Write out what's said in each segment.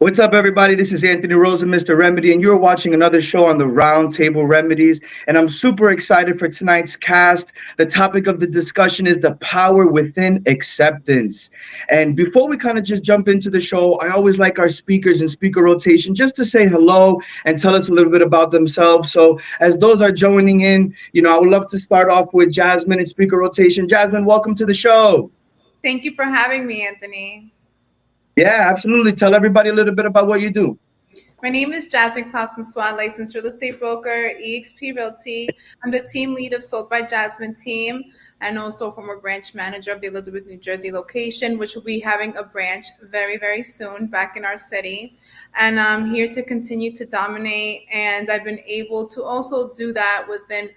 What's up, everybody? This is Anthony Rosa, Mr. Remedy, and you're watching another show on the Round Table Remedies. And I'm super excited for tonight's cast. The topic of the discussion is the power within acceptance. And before we kind of just jump into the show, I always like our speakers and speaker rotation just to say hello and tell us a little bit about themselves. So, as those are joining in, I would love to start off with Jasmine and speaker rotation. Jasmine, welcome to the show. Thank you for having me, Anthony. Yeah, absolutely. Tell everybody a little bit about what you do. My name is Jasmine Clausen Swan, licensed real estate broker, EXP Realty. I'm the team lead of Sold by Jasmine team and also former branch manager of the Elizabeth, New Jersey location, which will be having a branch very, very soon back in our city. And I'm here to continue to dominate. And I've been able to also do that within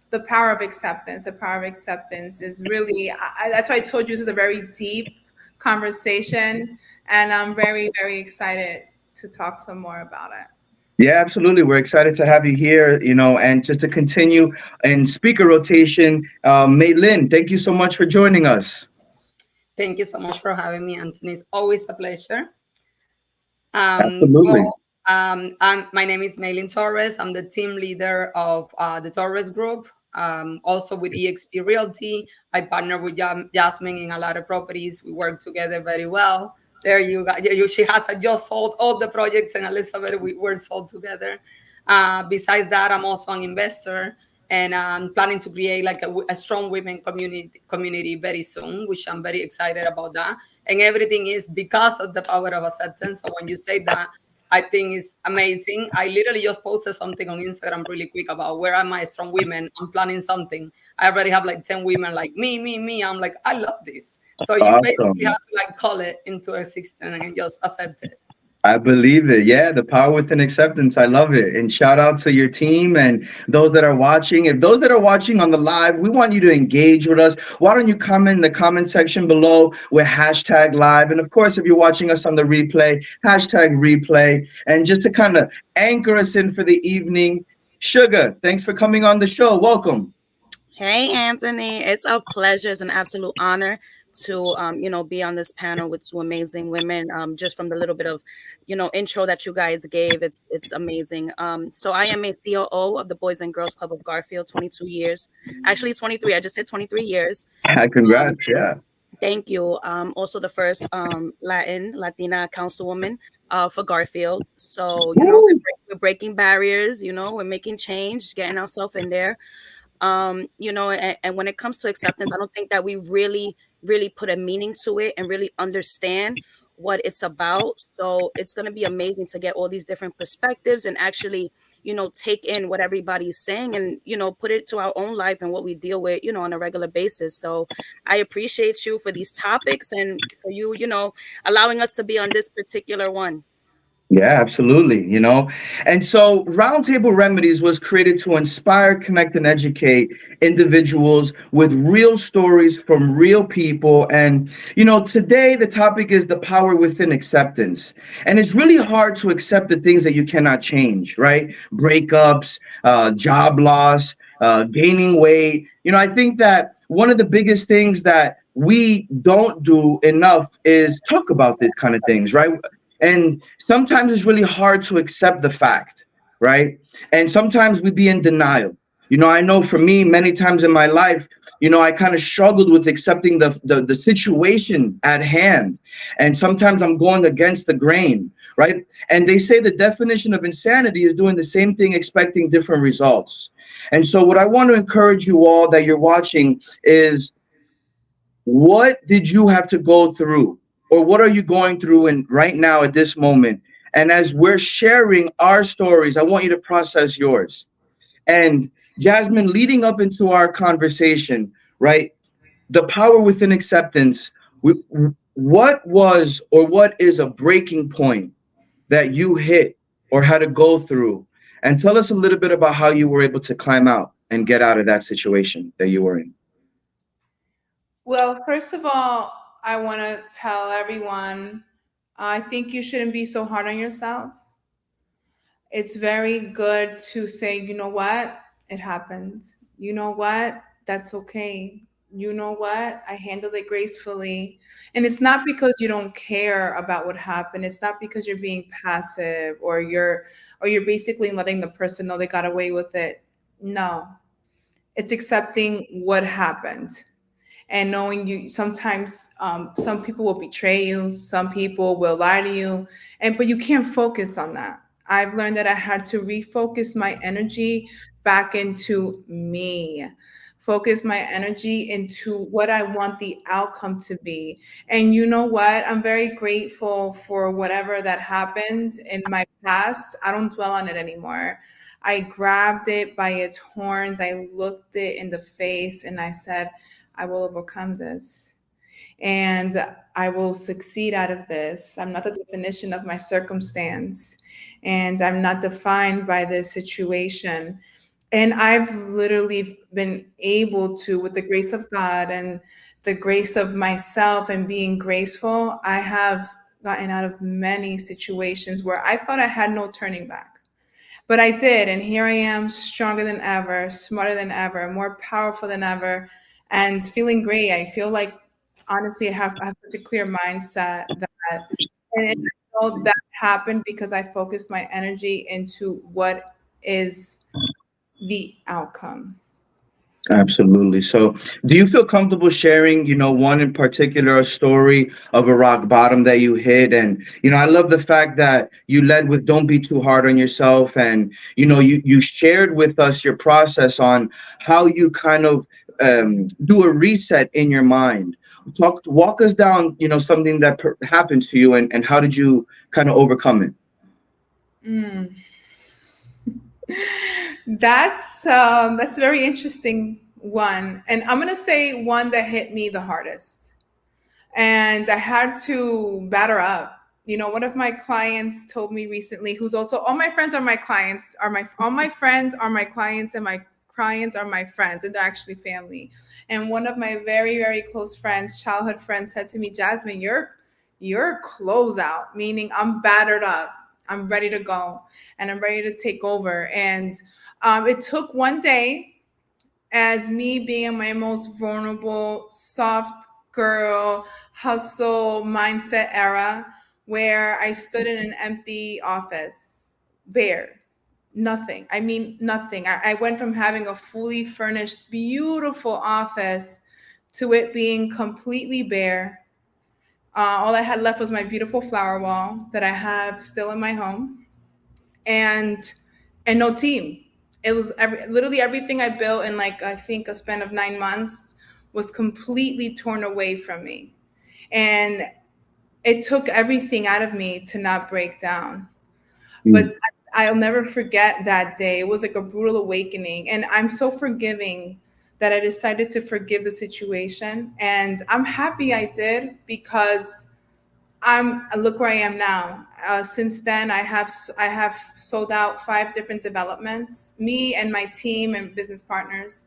the power of acceptance. The power of acceptance is really, that's why I told you this is a very deep conversation. And I'm very, very excited to talk some more about it. Yeah, absolutely. We're excited to have you here, and just to continue in speaker rotation, Mei Lin, thank you so much for joining us. Thank you so much for having me, Anthony. It's always a pleasure. Absolutely. My name is Maylin Torres. I'm the team leader of the Torres Group. Also with EXP Realty, I partner with Jasmine in a lot of properties. We work together very well. There you go. She has just sold all the projects, and Elizabeth, we were sold together. Besides that, I'm also an investor, and I'm planning to create like a strong women community very soon, which I'm very excited about that. And everything is because of the power of acceptance. So when you say that, I think it's amazing. I literally just posted something on Instagram really quick about where are my strong women. I'm planning something. I already have like 10 women like me, me, me. I'm like, I love this. So you basically Awesome. have to like call it into existence and just accept it. I believe it. Yeah, the power within acceptance. I love it. And shout out to your team and those that are watching. If those that are watching on the live, we want you to engage with us. Why don't you comment in the comment section below with hashtag live? And of course, if you're watching us on the replay, hashtag replay. And just to kind of anchor us in for the evening, Sugar, thanks for coming on the show. Welcome. Hey, Anthony. It's a pleasure. It's an absolute honor to, be on this panel with two amazing women. Just from the little bit of, intro that you guys gave, it's amazing. So I am a COO of the Boys and Girls Club of Garfield, 22 years. Actually, 23. I just hit 23 years. Um, Congrats. Yeah. Thank you. Also the first Latina councilwoman for Garfield. So, Woo. we're breaking barriers, we're making change, getting ourselves in there. And when it comes to acceptance, I don't think that we really put a meaning to it and really understand what it's about. So it's going to be amazing to get all these different perspectives and actually, take in what everybody's saying and, put it to our own life and what we deal with, on a regular basis. So I appreciate you for these topics and for you, allowing us to be on this particular one. Yeah, absolutely. And so Roundtable Remedies was created to inspire, connect, and educate individuals with real stories from real people. And, today the topic is the power within acceptance. And it's really hard to accept the things that you cannot change, right? Breakups, job loss, gaining weight. I think that one of the biggest things that we don't do enough is talk about these kind of things, right? And sometimes it's really hard to accept the fact, right? And sometimes we be in denial. I know for me, many times in my life, I kind of struggled with accepting the situation at hand. And sometimes I'm going against the grain, right? And they say the definition of insanity is doing the same thing, expecting different results. And so what I want to encourage you all that you're watching is, what did you have to go through, or what are you going through in right now at this moment? And as we're sharing our stories, I want you to process yours. And Jasmine, leading up into our conversation, right, the power within acceptance, we, what was or what is a breaking point that you hit or had to go through? And tell us a little bit about how you were able to climb out and get out of that situation that you were in. Well, first of all, I want to tell everyone I think you shouldn't be so hard on yourself. It's very good to say, you know what? It happened. You know what? That's okay. you know what? I handled it gracefully. And it's not because you don't care about what happened. It's not because you're being passive or you're basically letting the person know they got away with it. No. It's accepting what happened and knowing you sometimes some people will betray you, some people will lie to you, and but you can't focus on that. I've learned that I had to refocus my energy back into me, focus my energy into what I want the outcome to be. And you know what, I'm very grateful for whatever that happened in my past. I don't dwell on it anymore. I grabbed it by its horns, I looked it in the face, and I said, I will overcome this and I will succeed out of this. I'm not the definition of my circumstance and I'm not defined by this situation. And I've literally been able to, with the grace of God and the grace of myself and being graceful, I have gotten out of many situations where I thought I had no turning back. But I did, and here I am, stronger than ever, smarter than ever, more powerful than ever, and feeling great. I feel like, honestly, I have such a clear mindset that, and I know that happened because I focused my energy into what is the outcome. Absolutely. So, do you feel comfortable sharing, one in particular, a story of a rock bottom that you hit? And, I love the fact that you led with don't be too hard on yourself. And, you shared with us your process on how you kind of do a reset in your mind. Walk us down, something that happened to you and how did you kind of overcome it? Mm. That's a very interesting one, and I'm gonna say one that hit me the hardest. And I had to batter up. You know, one of my clients told me recently, who's also all my friends are my clients, are my all my friends are my clients, and my clients are my friends, and they're actually family. And one of my very, very close friends, childhood friends, said to me, Jasmine, you're close out, meaning I'm battered up. I'm ready to go and I'm ready to take over. And it took one day as me being in my most vulnerable, soft girl, hustle mindset era where I stood in an empty office, bare, nothing. I mean, nothing. I went from having a fully furnished, beautiful office to it being completely bare. All I had left was my beautiful flower wall that I have still in my home, and no team. It was literally everything I built in like I think a span of 9 months was completely torn away from me, and it took everything out of me to not break down. But I'll never forget that day. It was like a brutal awakening, and I'm so forgiving that I decided to forgive the situation, and I'm happy I did because look where I am now. Since then, I have sold out 5 different developments. Me and my team and business partners.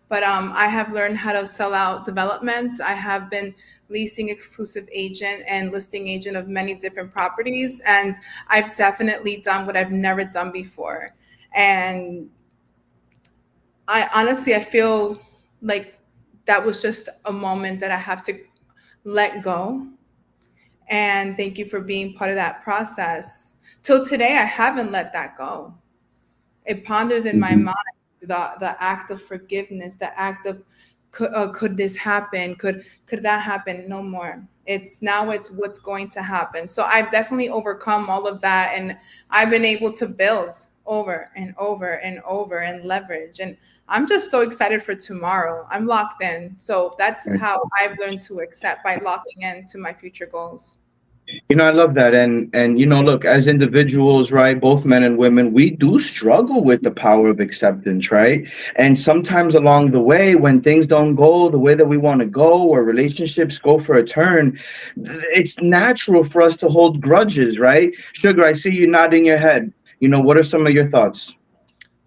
But I have learned how to sell out developments. I have been leasing exclusive agent and listing agent of many different properties, and I've definitely done what I've never done before. And I honestly, I feel like that was just a moment that I have to let go, and thank you for being part of that process. Till today, I haven't let that go. It ponders in my Mhm. mind the act of forgiveness, the act of could this happen? Could that happen? No more. It's what's going to happen. So I've definitely overcome all of that, and I've been able to build over and over and over and leverage. And I'm just so excited for tomorrow. I'm locked in. So that's how I've learned to accept by locking in to my future goals. I love that. And look, as individuals, right, both men and women, we do struggle with the power of acceptance, right? And sometimes along the way, when things don't go the way that we want to go, or relationships go for a turn, it's natural for us to hold grudges, right? Sugar, I see you nodding your head. What are some of your thoughts?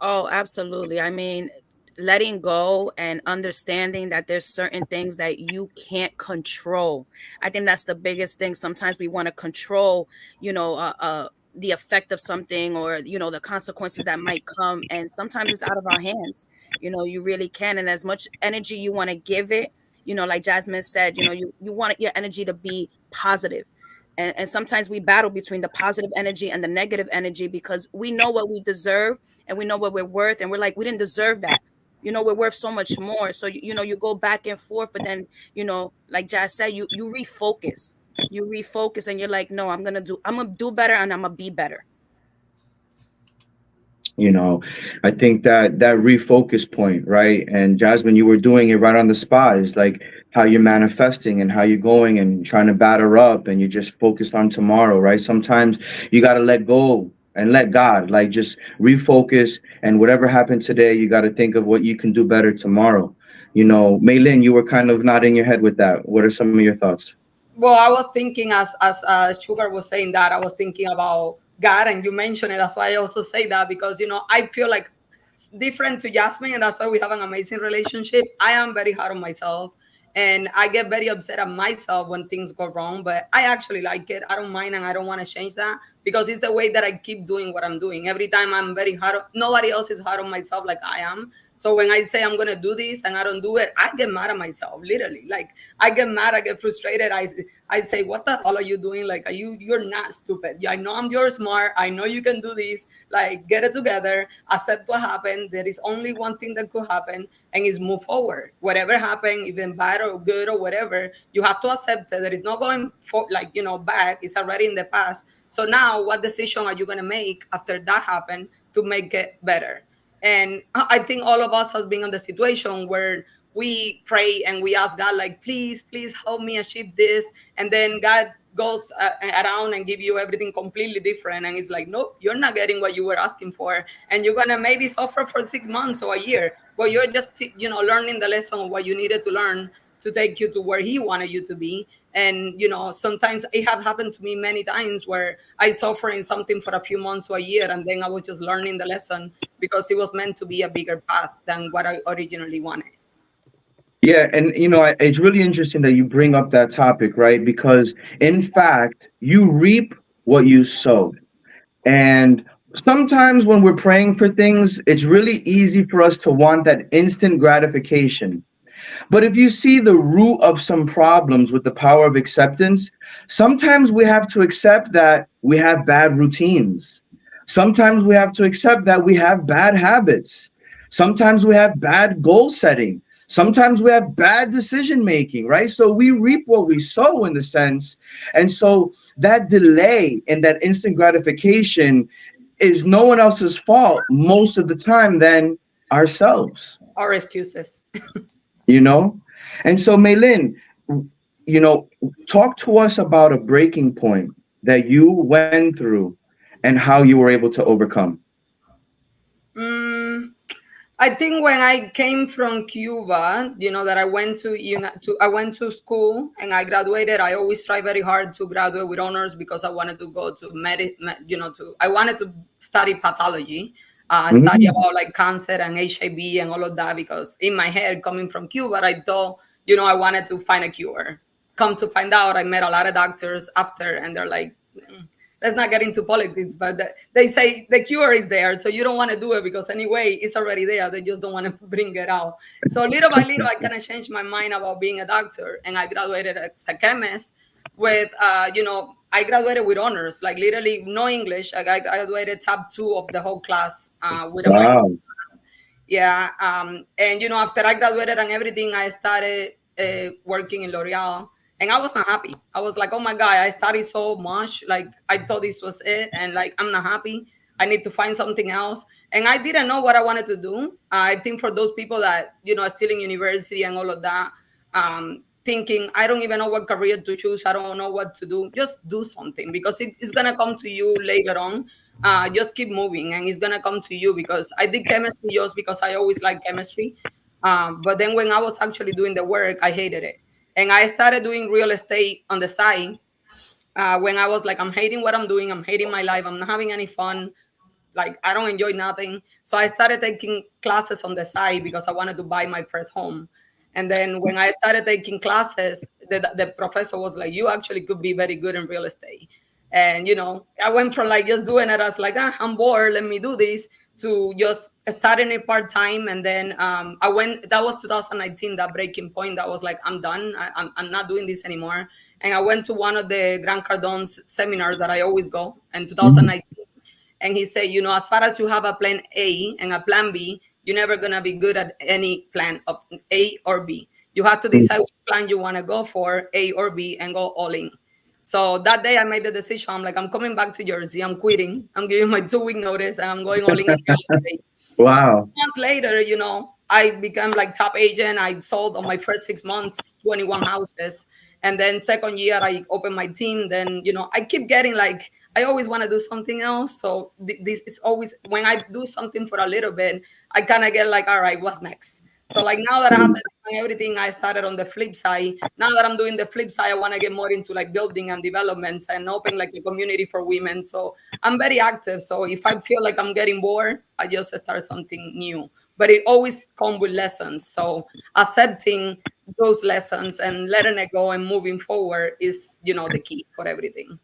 Oh, absolutely. I mean, letting go and understanding that there's certain things that you can't control. I think that's the biggest thing. Sometimes we want to control, you know, the effect of something, or, the consequences that might come. And sometimes it's out of our hands. You really can. And as much energy you want to give it, Like Jasmine said, you want your energy to be positive. And sometimes we battle between the positive energy and the negative energy because we know what we deserve and we know what we're worth. And we're like, we didn't deserve that. We're worth so much more. So, you go back and forth, but then, like Jazz said, you refocus. You refocus and you're like, no, I'm going to do better and I'm going to be better. you know I think that refocus point, right? And Jasmine, you were doing it right on the spot, is like how you're manifesting and how you're going and trying to batter up, and you're just focused on tomorrow, right? Sometimes you got to let go and let God, like, just refocus, and whatever happened today, you got to think of what you can do better tomorrow. Maylin, you were kind of nodding your head with that. What are some of your thoughts? Well, I was thinking as Sugar was saying that, I was thinking about God, and you mentioned it. That's why I also say that, because I feel like it's different to Jasmine, and that's why we have an amazing relationship. I am very hard on myself, and I get very upset at myself when things go wrong. But I actually like it. I don't mind, and I don't want to change that because it's the way that I keep doing what I'm doing. Every time I'm very hard. Nobody else is hard on myself like I am. So when I say I'm gonna do this and I don't do it, I get mad at myself. Literally, like I get mad, I get frustrated. I say, what the hell are you doing? Like, you're not stupid. Yeah, I know you're smart. I know you can do this. Like, get it together. Accept what happened. There is only one thing that could happen, and is move forward. Whatever happened, even bad or good or whatever, you have to accept it. There is no going for, like, back. It's already in the past. So now, what decision are you gonna make after that happened to make it better? And I think all of us has been in the situation where we pray and we ask God, like, please help me achieve this. And then God goes around and give you everything completely different. And it's like, nope, you're not getting what you were asking for. And you're going to maybe suffer for 6 months or a year. But you're just, learning the lesson of what you needed to learn to take you to where he wanted you to be. And sometimes it have happened to me many times where I suffer in something for a few months or a year, and then I was just learning the lesson because it was meant to be a bigger path than what I originally wanted. Yeah, and it's really interesting that you bring up that topic, right? Because in fact, you reap what you sow. And sometimes when we're praying for things, it's really easy for us to want that instant gratification. But if you see the root of some problems with the power of acceptance, sometimes we have to accept that we have bad routines. Sometimes we have to accept that we have bad habits. Sometimes we have bad goal setting. Sometimes we have bad decision making, right? So we reap what we sow in the sense. And so that delay and that instant gratification is no one else's fault most of the time than ourselves. Or excuses. you know and so, Maylin, you know talk to us about a breaking point that you went through and how you were able to overcome. Mm, I think when I came from Cuba, that I went I went to school and I graduated. I always try very hard to graduate with honors because I wanted to go to I wanted to study pathology, study Mm. about like cancer and HIV and all of that, because in my head, coming from Cuba, I thought, I wanted to find a cure. Come to find out, I met a lot of doctors after, and they're like, let's not get into politics, but they say the cure is there, so you don't want to do it because anyway it's already there. They just don't want to bring it out. So little by little, I kind of changed my mind about being a doctor, and I graduated as a chemist with, I graduated with honors, like literally no English. I graduated top two of the whole class with a minor. Wow. Yeah. And after I graduated and everything, I started working in L'Oreal, and I was not happy. I was like, oh my God, I studied so much. Like, I thought this was it, and like, I'm not happy. I need to find something else. And I didn't know what I wanted to do. I think for those people that, are still in university and all of that, thinking, I don't even know what career to choose, I don't know what to do, just do something, because it's going to come to you later on. Just keep moving, and it's going to come to you, because I did chemistry just because I always liked chemistry. But then when I was actually doing the work, I hated it. And I started doing real estate on the side, when I was like, I'm hating what I'm doing. I'm hating my life. I'm not having any fun. Like, I don't enjoy nothing. So I started taking classes on the side because I wanted to buy my first home. And then when I started taking classes, the professor was like, you actually could be very good in real estate. And I went from like just doing it as like, I'm bored, let me do this, to just starting it part-time. And then I went, that was 2019, that breaking point, that was like, I'm done, I'm not doing this anymore. And I went to one of the Grant Cardone's seminars that I always go in Mhm. 2019. And he said, as far as you have a plan A and a plan B, you're never going to be good at any plan of A or B. You have to decide which plan you want to go for, A or B, and go all in. So that day I made the decision. I'm like, I'm coming back to Jersey. I'm quitting. I'm giving my 2 week notice, and I'm going all in real estate. Wow. Months later, I became like top agent. I sold on my first 6 months 21 houses. And then second year I opened my team. Then, I keep getting like, I always want to do something else. So this is always, when I do something for a little bit, I kind of get like, all right, what's next? So like now that I have everything, I started on the flip side. Now that I'm doing the flip side, I want to get more into like building and developments and open like a community for women. So I'm very active. So if I feel like I'm getting bored, I just start something new. But it always comes with lessons. So accepting those lessons and letting it go and moving forward is, the key for everything.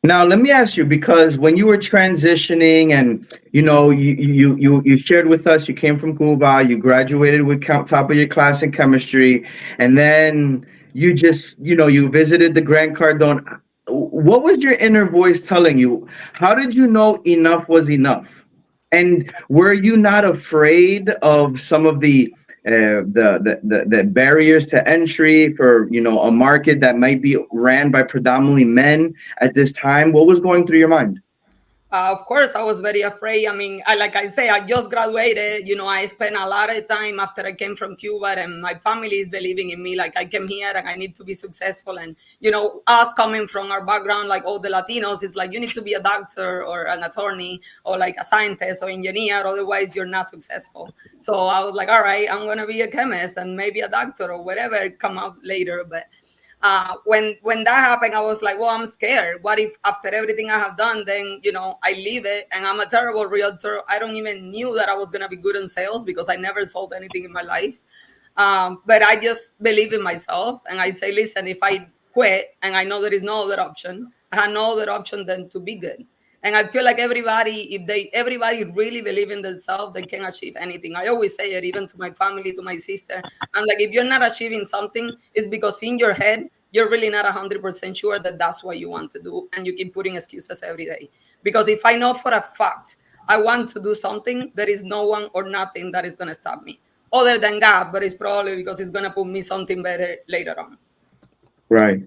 Now, let me ask you, because when you were transitioning, and you shared with us, you came from Cuba, you graduated with top of your class in chemistry, and then you just you visited the Grant Cardone. What was your inner voice telling you? How did you know enough was enough? And were you not afraid of some of the barriers to entry for a market that might be ran by predominantly men at this time? What was going through your mind? Of course, I was very afraid. I mean, like I say, I just graduated. I spent a lot of time after I came from Cuba, and my family is believing in me. Like I came here and I need to be successful. And us coming from our background, like all the Latinos, is like you need to be a doctor or an attorney or like a scientist or engineer, otherwise you're not successful. So I was like, all right, I'm gonna be a chemist and maybe a doctor or whatever come out later. But when that happened, I was like, well, I'm scared. What if after everything I have done, then I leave it and I'm a terrible realtor? I don't even knew that I was gonna be good in sales because I never sold anything in my life. But I just believe in myself and I say, listen, if I quit and I know there is no other option, I have no other option than to be good. And I feel like everybody really believe in themselves, they can achieve anything. I always say it, even to my family, to my sister. I'm like, if you're not achieving something, it's because in your head, you're really not 100% sure that that's what you want to do. And you keep putting excuses every day. Because if I know for a fact I want to do something, there is no one or nothing that is going to stop me other than God, but it's probably because it's going to put me something better later on. Right.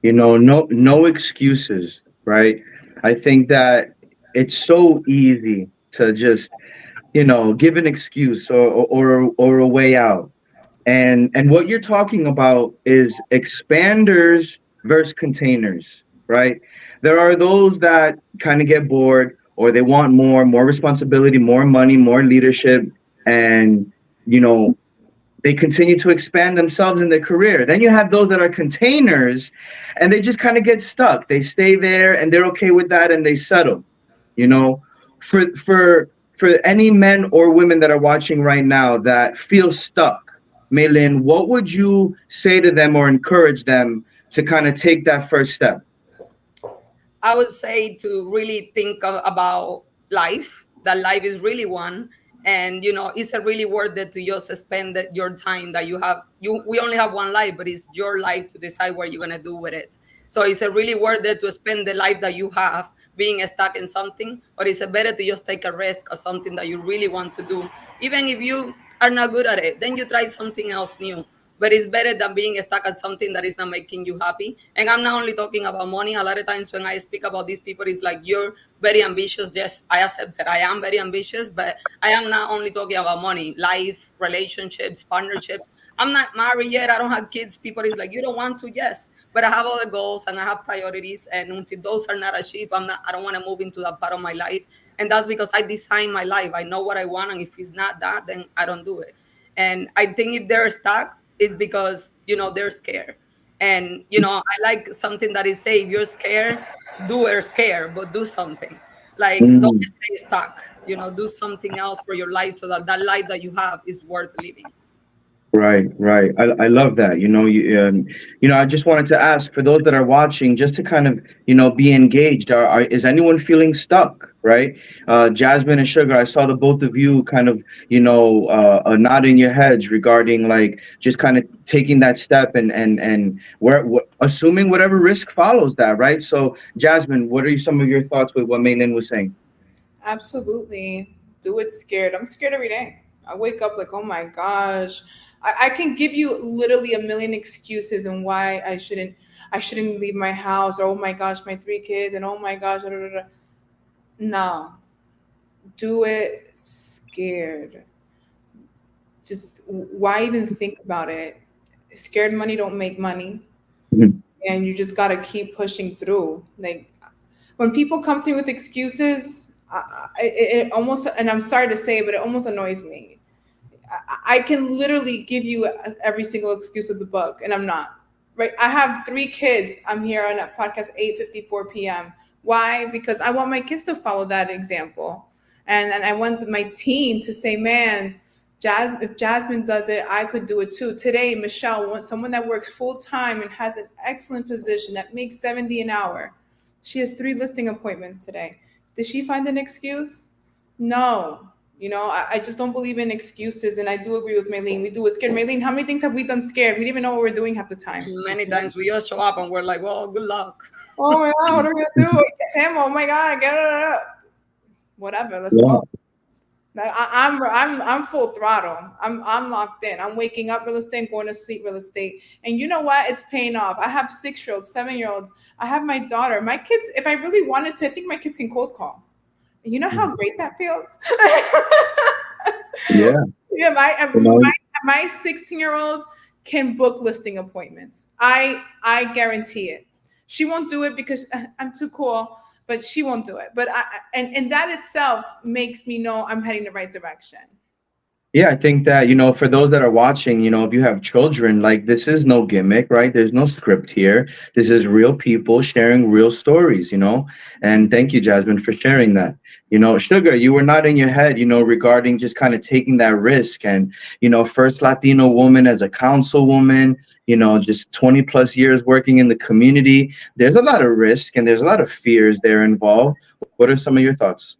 No excuses, right? I think that it's so easy to just give an excuse or a way out. And what you're talking about is expanders versus containers, right? There are those that kind of get bored, or they want more responsibility, more money, more leadership, and you know they continue to expand themselves in their career. Then you have those that are containers, and they just kind of get stuck. They stay there and they're okay with that, and they settle. You know, for any men or women that are watching right now that feel stuck, Maylin, what would you say to them or encourage them to kind of take that first step? I would say to really think about life, that life is really one. And, it's a really worth it to just spend your time that you have. We only have one life, but it's your life to decide what you're going to do with it. So it's a really worth it to spend the life that you have being stuck in something, or is it better to just take a risk of something that you really want to do? Even if you are not good at it, then you try something else new. But it's better than being stuck at something that is not making you happy. And I'm not only talking about money. A lot of times when I speak about these people, it's like, you're very ambitious. Yes, I accept that I am very ambitious, but I am not only talking about money, life, relationships, partnerships. I'm not married yet. I don't have kids. People is like, you don't want to? Yes, but I have other goals and I have priorities. And until those are not achieved, I don't want to move into that part of my life. And that's because I design my life. I know what I want. And if it's not that, then I don't do it. And I think if they're stuck, it's because they're scared. And I like something that is say, if you're scared, do or scared, but do something. Like, don't Mm. stay stuck. Do something else for your life so that life that you have is worth living. Right, right. I love that. I just wanted to ask for those that are watching, just to kind of, be engaged. Is anyone feeling stuck? Right, Jasmine and Sugar. I saw the both of you kind of, nodding your heads regarding like just kind of taking that step and assuming whatever risk follows that. Right. So, Jasmine, what are some of your thoughts with what Mainan was saying? Absolutely. Do it scared. I'm scared every day. I wake up like, oh my gosh. I can give you literally a million excuses and why I shouldn't leave my house, or oh my gosh, my three kids, and oh my gosh, da, da, da, da. No. Do it scared. Just why even think about it? Scared money don't make money, Mhm. and you just gotta keep pushing through. Like when people come to me with excuses, it almost, and I'm sorry to say, but it almost annoys me. I can literally give you every single excuse of the book, and I'm not. Right? I have three kids. I'm here on a podcast 8:54 p.m. Why? Because I want my kids to follow that example, and I want my team to say, "Man, if Jasmine does it, I could do it too." Today, Michelle wants someone that works full time and has an excellent position that makes 70 an hour. She has three listing appointments today. Did she find an excuse? No. I just don't believe in excuses, and I do agree with Maylene. We do it scared. Maylene, how many things have we done scared? We didn't even know what we're doing half the time. Many times we just show up and we're like, well, good luck. Oh my God, what are we gonna do? Sam, oh my God, get it up. Whatever, let's Yeah. go. I'm full throttle. I'm locked in. I'm waking up real estate, going to sleep real estate, and you know what? It's paying off. I have 6-year-olds, 7-year-olds. I have my daughter. My kids. If I really wanted to, I think my kids can cold call. You know how great that feels. Yeah. Yeah, You know. my 16-year-old can book listing appointments. I guarantee it. She won't do it because I'm too cool, but she won't do it. But and that itself makes me know I'm heading the right direction. Yeah, I think that, for those that are watching, if you have children, like this is no gimmick, right? There's no script here. This is real people sharing real stories. And thank you, Jasmine, for sharing that. Sugar, you were nodding your head, regarding just kind of taking that risk and, first Latino woman as a councilwoman, just 20 plus years working in the community. There's a lot of risk and there's a lot of fears there involved. What are some of your thoughts?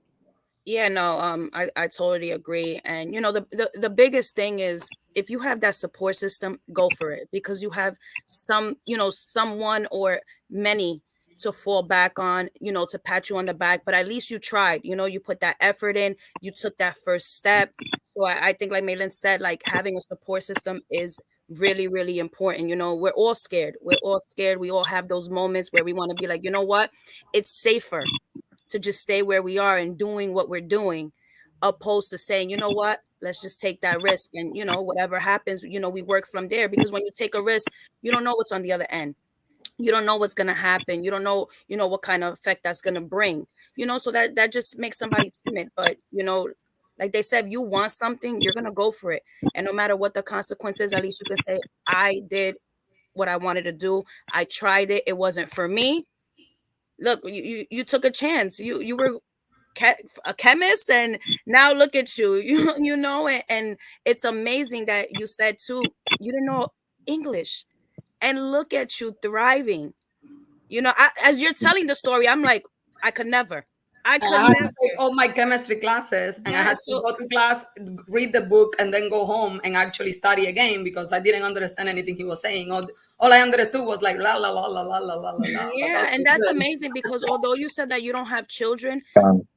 Yeah, no, I totally agree. And the biggest thing is if you have that support system, go for it because you have someone or many to fall back on, to pat you on the back. But at least you tried, you put that effort in, you took that first step. So I think like Malin said, like having a support system is really, really important. We're all scared. We're all scared. We all have those moments where we want to be like, you know what? It's safer to just stay where we are and doing what we're doing, opposed to saying, you know what, let's just take that risk and whatever happens, we work from there. Because when you take a risk, you don't know what's on the other end. You don't know what's going to happen. You don't know, what kind of effect that's going to bring, so that just makes somebody timid. But like they said, if you want something, you're going to go for it. And no matter what the consequences, at least you can say, I did what I wanted to do. I tried it. It wasn't for me. Look, you took a chance. You were a chemist, and now look at you. And it's amazing that you said too, you didn't know English, and look at you thriving. As you're telling the story, I'm like, I could never. I And could I had to never. take all my chemistry classes, and I Yeah. had to So go to class, read the book, and then go home and actually study again because I didn't understand anything he was saying. All I understood was like la la la la la la la la la. But yeah, that's and just that's good. amazing because although you said that you don't have children,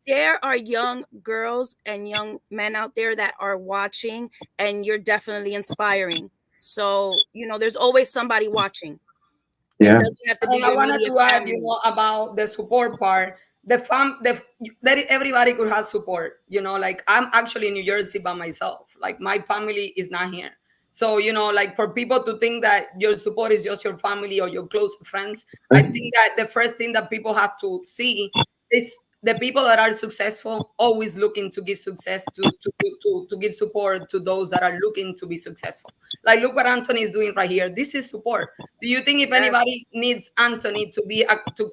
there are young girls and young men out there that are watching, and you're definitely inspiring. So, there's always somebody watching. It Yeah. doesn't have to be And I your wanted immediate to add, family. about the support part. That everybody could have support. Like I'm actually in New Jersey by myself. Like my family is not here. So like for people to think that your support is just your family or your close friends, I think that the first thing that people have to see is the people that are successful always looking to give success to give support to those that are looking to be successful. Like look what Anthony is doing right here. This is support. Do you think if Yes. anybody needs Anthony to be to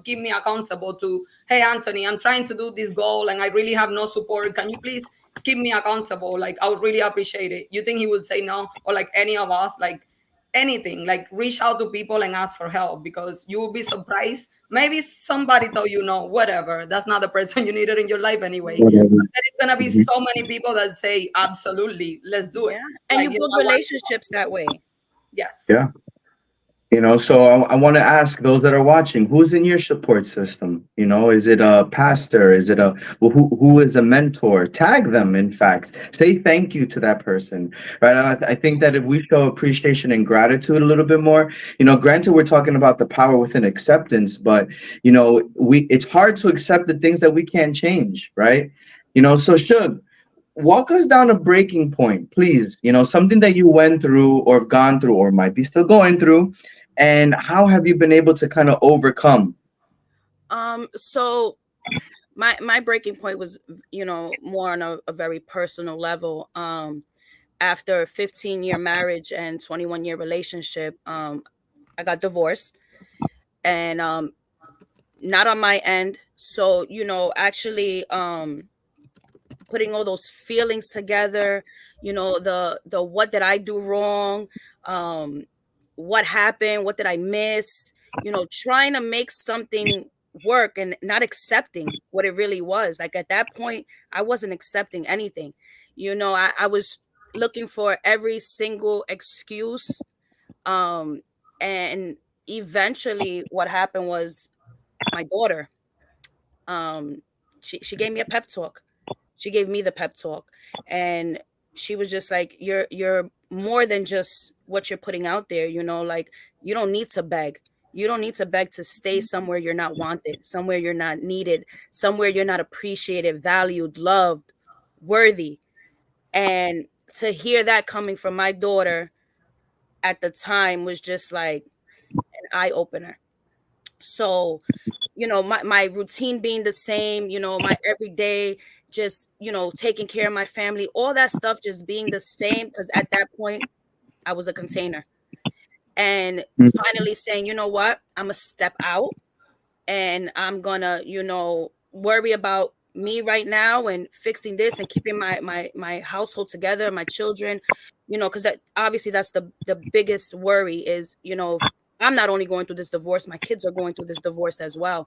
keep me accountable to, hey Anthony, I'm trying to do this goal and I really have no support. Can you please keep me accountable, like I would really appreciate it. You think he would say no? Or like any of us, like anything, like reach out to people and ask for help, because you will be surprised. Maybe somebody told you no, whatever. That's not the person you needed in your life anyway. Whatever. But there is gonna be Mhm. so many people that say absolutely, let's do it. Yeah. And Like you build I want, relationships that way. Yeah. yes. So I want to ask those that are watching, who's in your support system? Is it a pastor? Is it who is a mentor? Tag them, in fact. Say thank you to that person, right? I think that if we show appreciation and gratitude a little bit more, granted, we're talking about the power within acceptance, but, it's hard to accept the things that we can't change, right? So Shug, walk us down a breaking point, please. Something that you went through or have gone through or might be still going through, and how have you been able to kind of overcome? So my breaking point was, more on a very personal level. After a 15-year marriage and 21-year relationship, I got divorced, and not on my end. So, actually, putting all those feelings together, the what did I do wrong, um what happened, what did I miss, trying to make something work and not accepting what it really was. Like at that point, I wasn't accepting anything. I was looking for every single excuse. um and eventually what happened was my daughter, um she gave me a pep talk. She gave me the pep talk, and she was just like, you're more than just what you're putting out there, like you don't need to beg. You don't need to beg to stay somewhere you're not wanted, somewhere you're not needed, somewhere you're not appreciated, valued, loved, worthy. And to hear that coming from my daughter at the time was just like an eye opener. So, my routine being the same, my everyday, just, taking care of my family, all that stuff just being the same. Because at that point, I was a container. And finally saying, you know what, I'm going to step out and I'm going to, worry about me right now and fixing this and keeping my household together, my children, because that obviously that's the biggest worry is, if I'm not only going through this divorce, my kids are going through this divorce as well.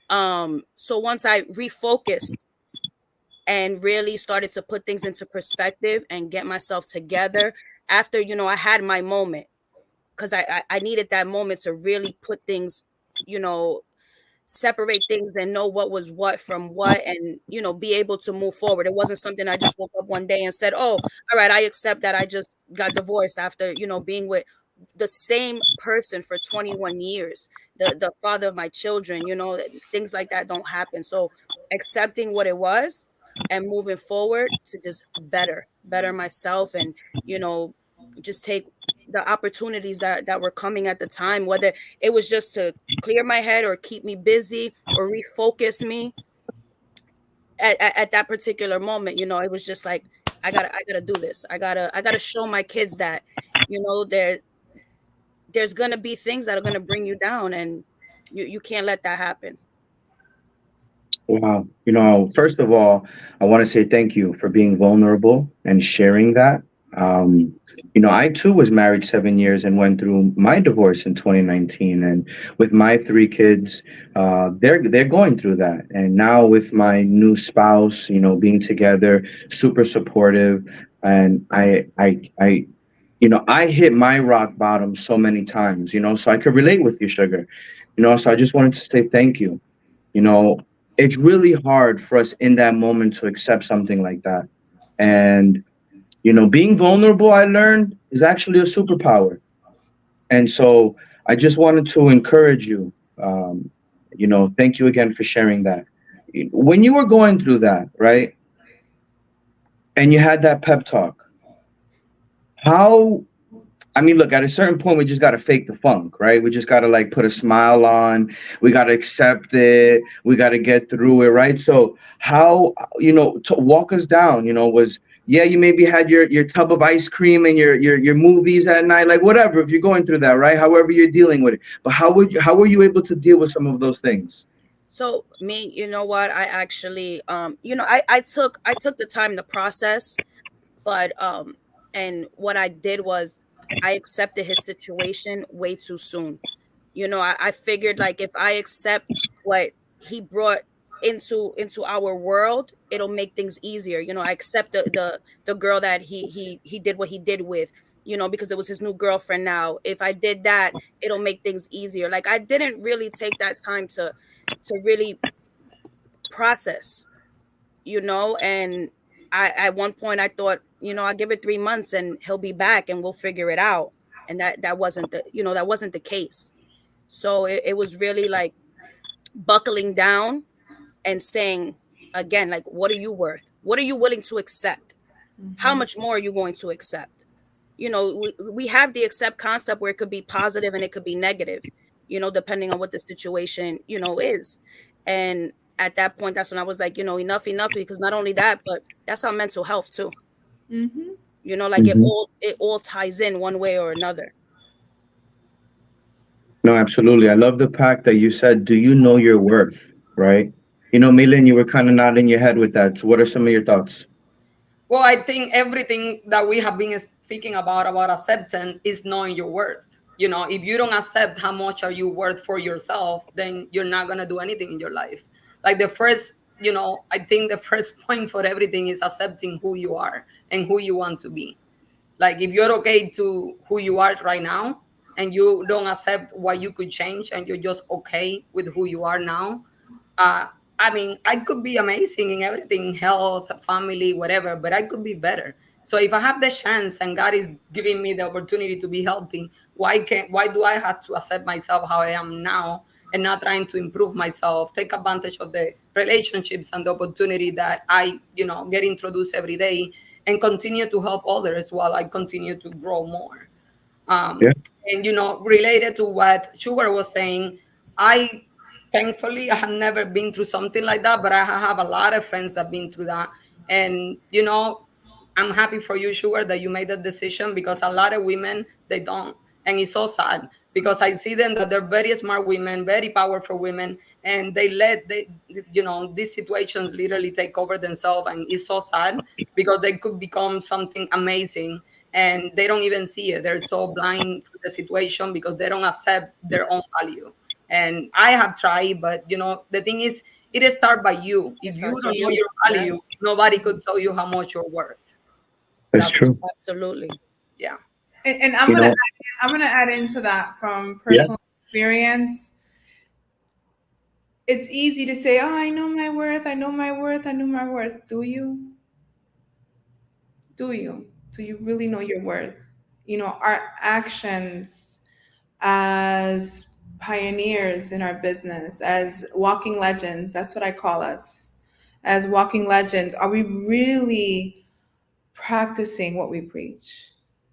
So once I refocused and really started to put things into perspective and get myself together after, I had my moment, because I needed that moment to really put things, you know, separate things and know what was what from what, and be able to move forward. It wasn't something I just woke up one day and said, oh, all right, I accept that I just got divorced after being with the same person for 21 years, the father of my children. Things like that don't happen. So accepting what it was and moving forward to just better myself, and you know just take the opportunities that were coming at the time, whether it was just to clear my head or keep me busy or refocus me at that particular moment. It was just like, I gotta do this. I gotta show my kids that there's gonna be things that are gonna bring you down, and you can't let that happen. Wow. First of all, I want to say thank you for being vulnerable and sharing that. Um, I too was married 7 years and went through my divorce in 2019. And with my three kids, they're going through that. And now with my new spouse, being together, super supportive. And I hit my rock bottom so many times, so I could relate with you, Sugar. So I just wanted to say thank you. you know it's really hard for us in that moment to accept something like that. And being vulnerable, I learned, is actually a superpower. And so I just wanted to encourage you. Thank you again for sharing that. When you were going through that, right, and you had that pep talk, how, I mean, look, at a certain point, we just got to fake the funk, right? We just got to like put a smile on. We got to accept it. We got to get through it, right? So, how, to walk us down, yeah, you maybe had your tub of ice cream and your movies at night, like whatever, if you're going through that, right? However you're dealing with it. But how were you able to deal with some of those things? So me, you know what? I actually, I took the time to process, but and what I did was I accepted his situation way too soon. I figured like if I accept what he brought into our world, it'll make things easier. I accept the girl that he did what he did with, because it was his new girlfriend now. If I did that, it'll make things easier. Like I didn't really take that time to really process, and I at one point I thought, I give it 3 months and he'll be back and we'll figure it out. And that wasn't the case. So it was really like buckling down and saying again, like, what are you worth? What are you willing to accept? How Mhm. much more are you going to accept? We have the accept concept where it could be positive and it could be negative, depending on what the situation, is. And at that point, that's when I was like, enough, because not only that, but that's our mental health too. Mhm. Like it Hmm. all ties in one way or another. No, absolutely. I love the fact that you said, "Do you know your worth?" Right? Milan, you were kind of nodding your head with that. So what are some of your thoughts? Well, I think everything that we have been speaking about acceptance is knowing your worth. If you don't accept how much are you worth for yourself, then you're not gonna do anything in your life. Like the first, I think the first point for everything is accepting who you are and who you want to be. Like if you're okay to who you are right now and you don't accept what you could change and you're just okay with who you are now, uh, I mean, I could be amazing in everything, health, family, whatever, but I could be better. So if I have the chance and God is giving me the opportunity to be healthy, why do I have to accept myself how I am now and not trying to improve myself, take advantage of the relationships and the opportunity that I, get introduced every day and continue to help others while I continue to grow more. Yeah. And related to what Sugar was saying, I thankfully I have never been through something like that, but I have a lot of friends that have been through that. And I'm happy for you, Sugar, that you made that decision because a lot of women they don't. And it's so sad because I see them that they're very smart women, very powerful women, and these situations literally take over themselves, and it's so sad because they could become something amazing and they don't even see it. They're so blind to the situation because they don't accept their own value. And I have tried, but the thing is, it starts by you. It If you starts don't with know you. your Yeah, value, nobody could tell you how much you're worth. That's That's true. absolutely. yeah. And You know, I'm gonna add into that from yeah, personal experience. It's easy to say, "Oh, I know my worth. I know my worth. I know my worth." Do you? Do you? Do you really know your worth? Our actions as pioneers in our business, as walking legends, that's what I call us, as walking legends, are we really practicing what we preach?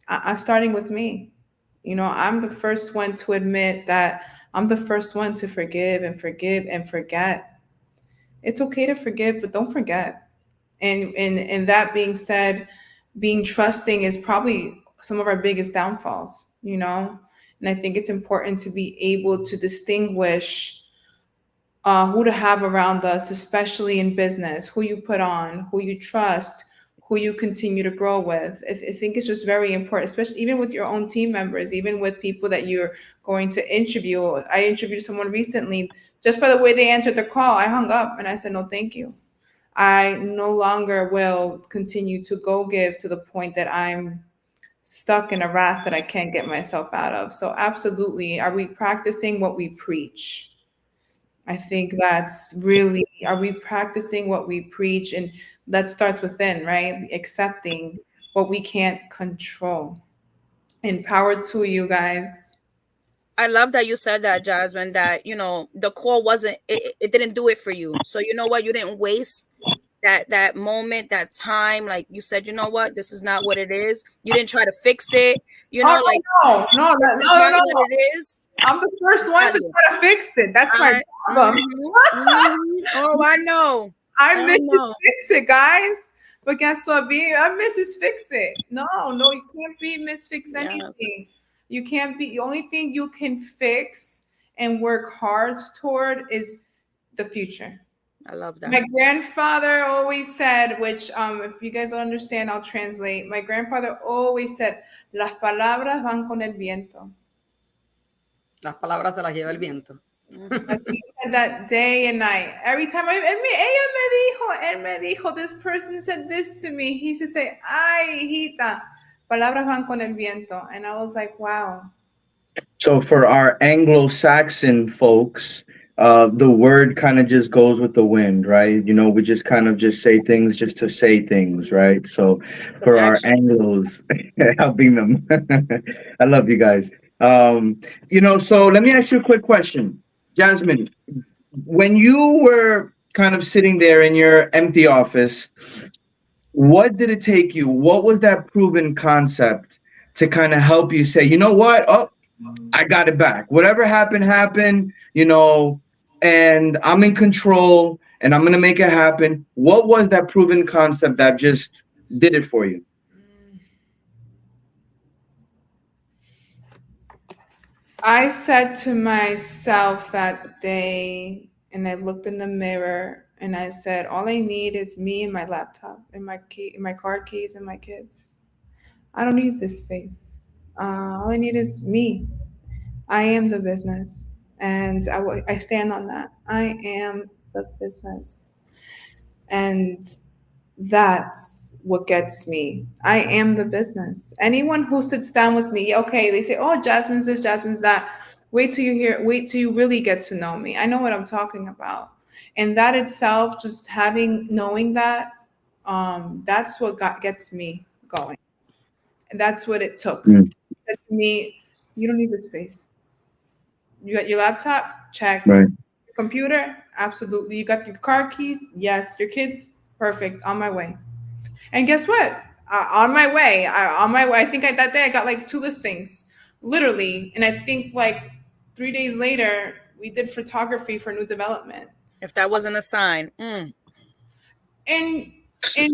I'm starting with me. I'm the first one to admit that I'm the first one to forgive and forget. It's okay to forgive, but don't forget. And that being said, being trusting is probably some of our biggest downfalls. And I think it's important to be able to distinguish who to have around us, especially in business, who you put on, who you trust, who you continue to grow with. I think it's just very important, especially even with your own team members, even with people that you're going to interview. I interviewed someone recently. Just by the way they answered the call, I hung up and I said, no, thank you. I no longer will continue to go give to the point that I'm stuck in a wrath that I can't get myself out of. So, absolutely, are we practicing what we preach? I think that's really, are we practicing what we preach? And that starts within, right? Accepting what we can't control. And power to you guys. I love that you said that, Jasmine, that, the call wasn't, it didn't do it for you. So you know what? You didn't waste that moment, that time. Like you said, you know what? This is not what it is. You didn't try to fix it. Oh, Like, no, no, no, this is no, not no. what it is. I'm the first one Not to it. try to fix it. That's my I, problem. Oh, I know. I'm I Mrs. know. Fix It, guys. But guess what, B? I'm Mrs. Fix It. No, no, you can't be Miss Fix Yes. anything. You can't be. The only thing you can fix and work hard toward is the future. I love that. My grandfather always said, which if you guys don't understand, I'll translate. My grandfather always said, "Las palabras van con el viento." Las palabras se las lleva el viento. As he said that day and night. Every time él me dijo, this person said this to me. He used to say, "Ay, hijita, palabras van con el viento," and I was like, wow. So for our Anglo-Saxon folks, the word kind of just goes with the wind, right? You know, we just kind of just say things just to say things, right? So Some for our action. Anglos, helping them. I love you guys. You know, so let me ask you a quick question. Jasmine, when you were kind of sitting there in your empty office, what did it take you? What was that proven concept to kind of help you say, you know what? Oh, I got it back. Whatever happened, happened, you know, and I'm in control and I'm going to make it happen. What was that proven concept that just did it for you? I said to myself that day, and I looked in the mirror, and I said, all I need is me and my laptop and my key, my car keys, and my kids. I don't need this space. All I need is me. I am the business, and I stand on that. I am the business, and that's what gets me. I am the business. Anyone who sits down with me, okay, they say, "Oh, Jasmine's this, Jasmine's that." Wait till you really get to know me. I know what I'm talking about, and that itself, just having knowing that, that's what gets me going, and that's what it took. Mm, It said to me, you don't need the space. You got your laptop? Check. right. Your computer? Absolutely. You got your car keys? Yes. Your kids? Perfect. On my way. And guess what? On my way. On my way. That day I got like 2 listings, literally. And I think like 3 days later, we did photography for new development. If that wasn't a sign, And and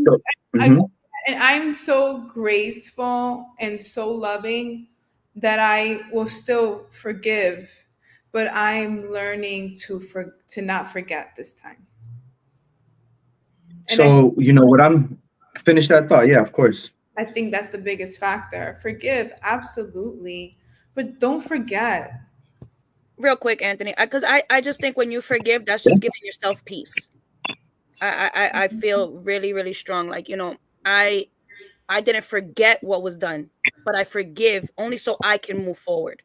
So, I, mhm. and I'm so graceful and so loving that I will still forgive, but I'm learning to not forget this time. And So, you know what I'm finish that thought. Yeah, of course. I think that's the biggest factor. Forgive, absolutely, but don't forget. real quick, Anthony, because I just think when you forgive, that's just giving yourself peace. I feel really, really strong. Like, I I didn't forget what was done, but I forgive only so I can move forward.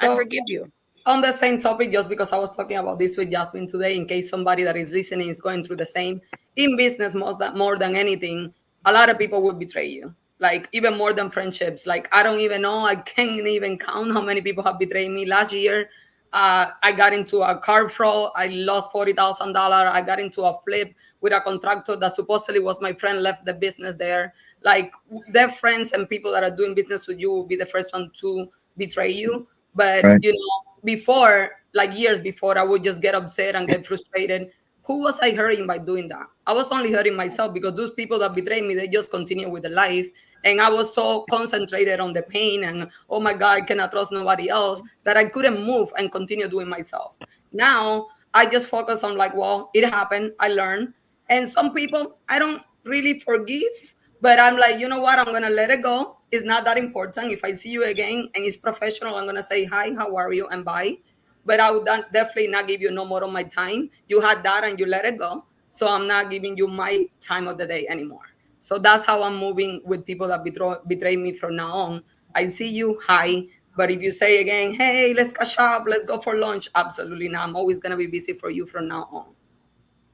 I So forgive you. on the same topic, just because I was talking about this with Jasmine today, in case somebody that is listening is going through the same, in business, more than anything, a lot of people will betray you. Like even more than friendships. Like I don't even know. I can't even count how many people have betrayed me. Last year, I got into a car fraud. I lost $40,000. I got into a flip with a contractor that supposedly was my friend. Left the business there. Like their friends and people that are doing business with you will be the first one to betray you. But Right. before, like years before, I would just get upset and get frustrated. Who was I hurting by doing that? I was only hurting myself because those people that betrayed me, they just continue with the life. And I was so concentrated on the pain and, oh my God, I cannot trust nobody else, that I couldn't move and continue doing myself. Now I just focus on like, well, it happened. I learned. And some people I don't really forgive, but I'm like, you know what? I'm going to let it go. It's not that important. If I see you again and it's professional, I'm going to say, hi, how are you? And bye. But I would definitely not give you no more of my time. You had that and you let it go. So I'm not giving you my time of the day anymore. So that's how I'm moving with people that betray me from now on. I see you, hi. But if you say again, hey, let's catch up, let's go for lunch, absolutely not. I'm always going to be busy for you from now on.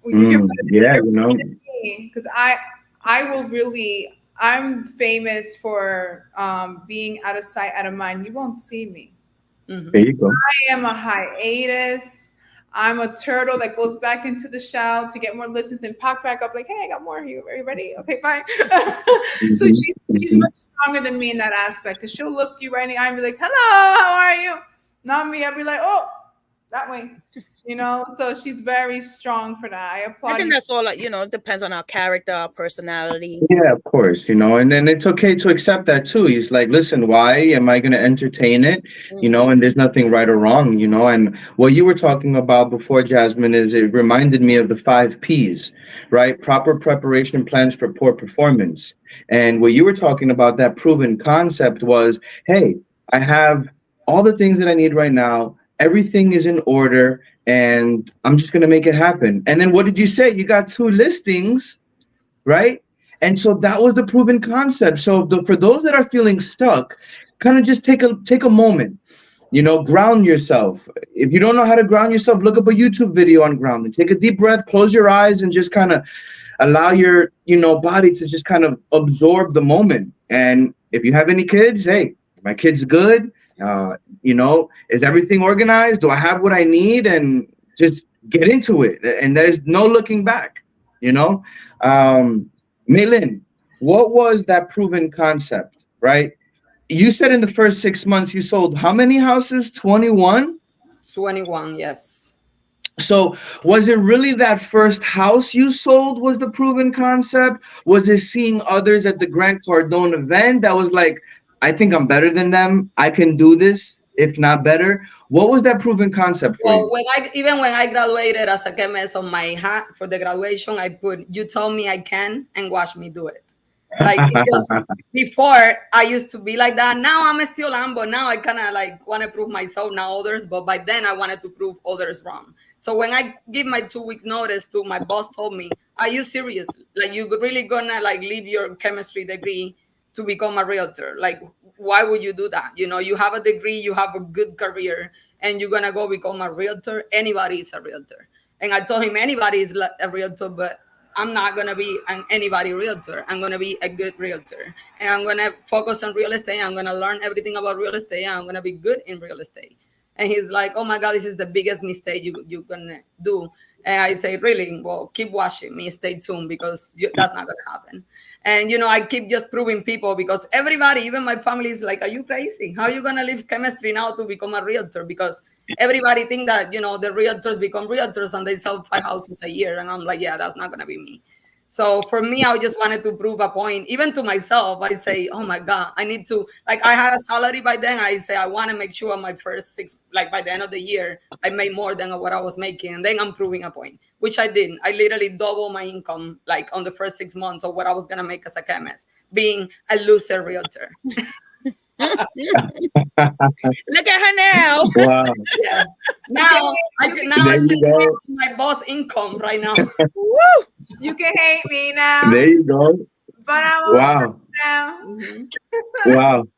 Well, Yeah, you're you know. because I will really. I'm famous for being out of sight, out of mind. You won't see me. There Mhm. you go. I am a hiatus. I'm a turtle that goes back into the shell to get more listens and pop back up like, hey, I got more. Are you ready? Okay, fine. So Hmm. she's Hmm. much stronger than me in that aspect because she'll look you right in the eye and be like, hello, how are you? Not me. I'll be like, oh, that way. So she's very strong for that. I I applaud think you. that's all. Like, it depends on our character, our personality. Yeah, of course, and then it's okay to accept that too. He's like, listen, why am I going to entertain it? Mhm. And there's nothing right or wrong, and what you were talking about before, Jasmine, is it reminded me of the 5 Ps, right? Proper preparation plans for poor performance. And what you were talking about, that proven concept was, hey, I have all the things that I need right now. Everything is in order and I'm just going to make it happen. And then what did you say? You got 2 listings, right? And so that was the proven concept. So for those that are feeling stuck, kind of just take a moment, ground yourself. If you don't know how to ground yourself, look up a YouTube video on grounding. Take a deep breath, close your eyes, and just kind of allow your body to just kind of absorb the moment. And if you have any kids, hey, my kid's good. Is everything organized? Do I have what I need? And just get into it. And there's no looking back. You know, Maylin, what was that proven concept? Right? You said in the first 6 months you sold how many houses? 21. 21, yes. So was it really that first house you sold was the proven concept? Was it seeing others at the Grant Cardone event that was like, I think I'm better than them. I can do this, if not better. What was that proven concept for Well, you? when I graduated as a chemist, on my hat for the graduation, I put, "You told me I can, and watch me do it." Like, it's just, before I used to be like that. Now I'm still am, but now I kind of like want to prove myself, now others. But by then I wanted to prove others wrong. So when I give my 2 weeks notice to my boss, told me, "Are you serious? Like, you really gonna like leave your chemistry degree to become a realtor? Like, why would you do that? You have a degree, you have a good career, and you're gonna go become a realtor. Anybody is a realtor." And I told him, anybody is a realtor, but I'm not gonna be an anybody realtor. I'm gonna be a good realtor, and I'm gonna focus on real estate. I'm gonna learn everything about real estate, and I'm gonna be good in real estate. And he's like, "Oh my God, this is the biggest mistake you're gonna do." And I say, "Really? Well, keep watching me. Stay tuned, because that's not gonna happen." And I keep just proving people, because everybody, even my family, is like, "Are you crazy? How are you gonna leave chemistry now to become a realtor?" Because everybody think that the realtors become realtors and they sell 5 houses a year, and I'm like, "Yeah, that's not gonna be me." So for me, I just wanted to prove a point, even to myself. I say, "Oh my God, I need to," like, I had a salary by then. I say, I want to make sure my first 6, like by the end of the year, I made more than what I was making. And then I'm proving a point, which I did. I literally doubled my income, like on the first 6 months of what I was going to make as a chemist, being a loser realtor. Look at her now. Wow. Yes. Now I can There you make go. my boss income right now. Woo! You can hate me now, There you go. but I'm also Wow. now. Mhm. Wow.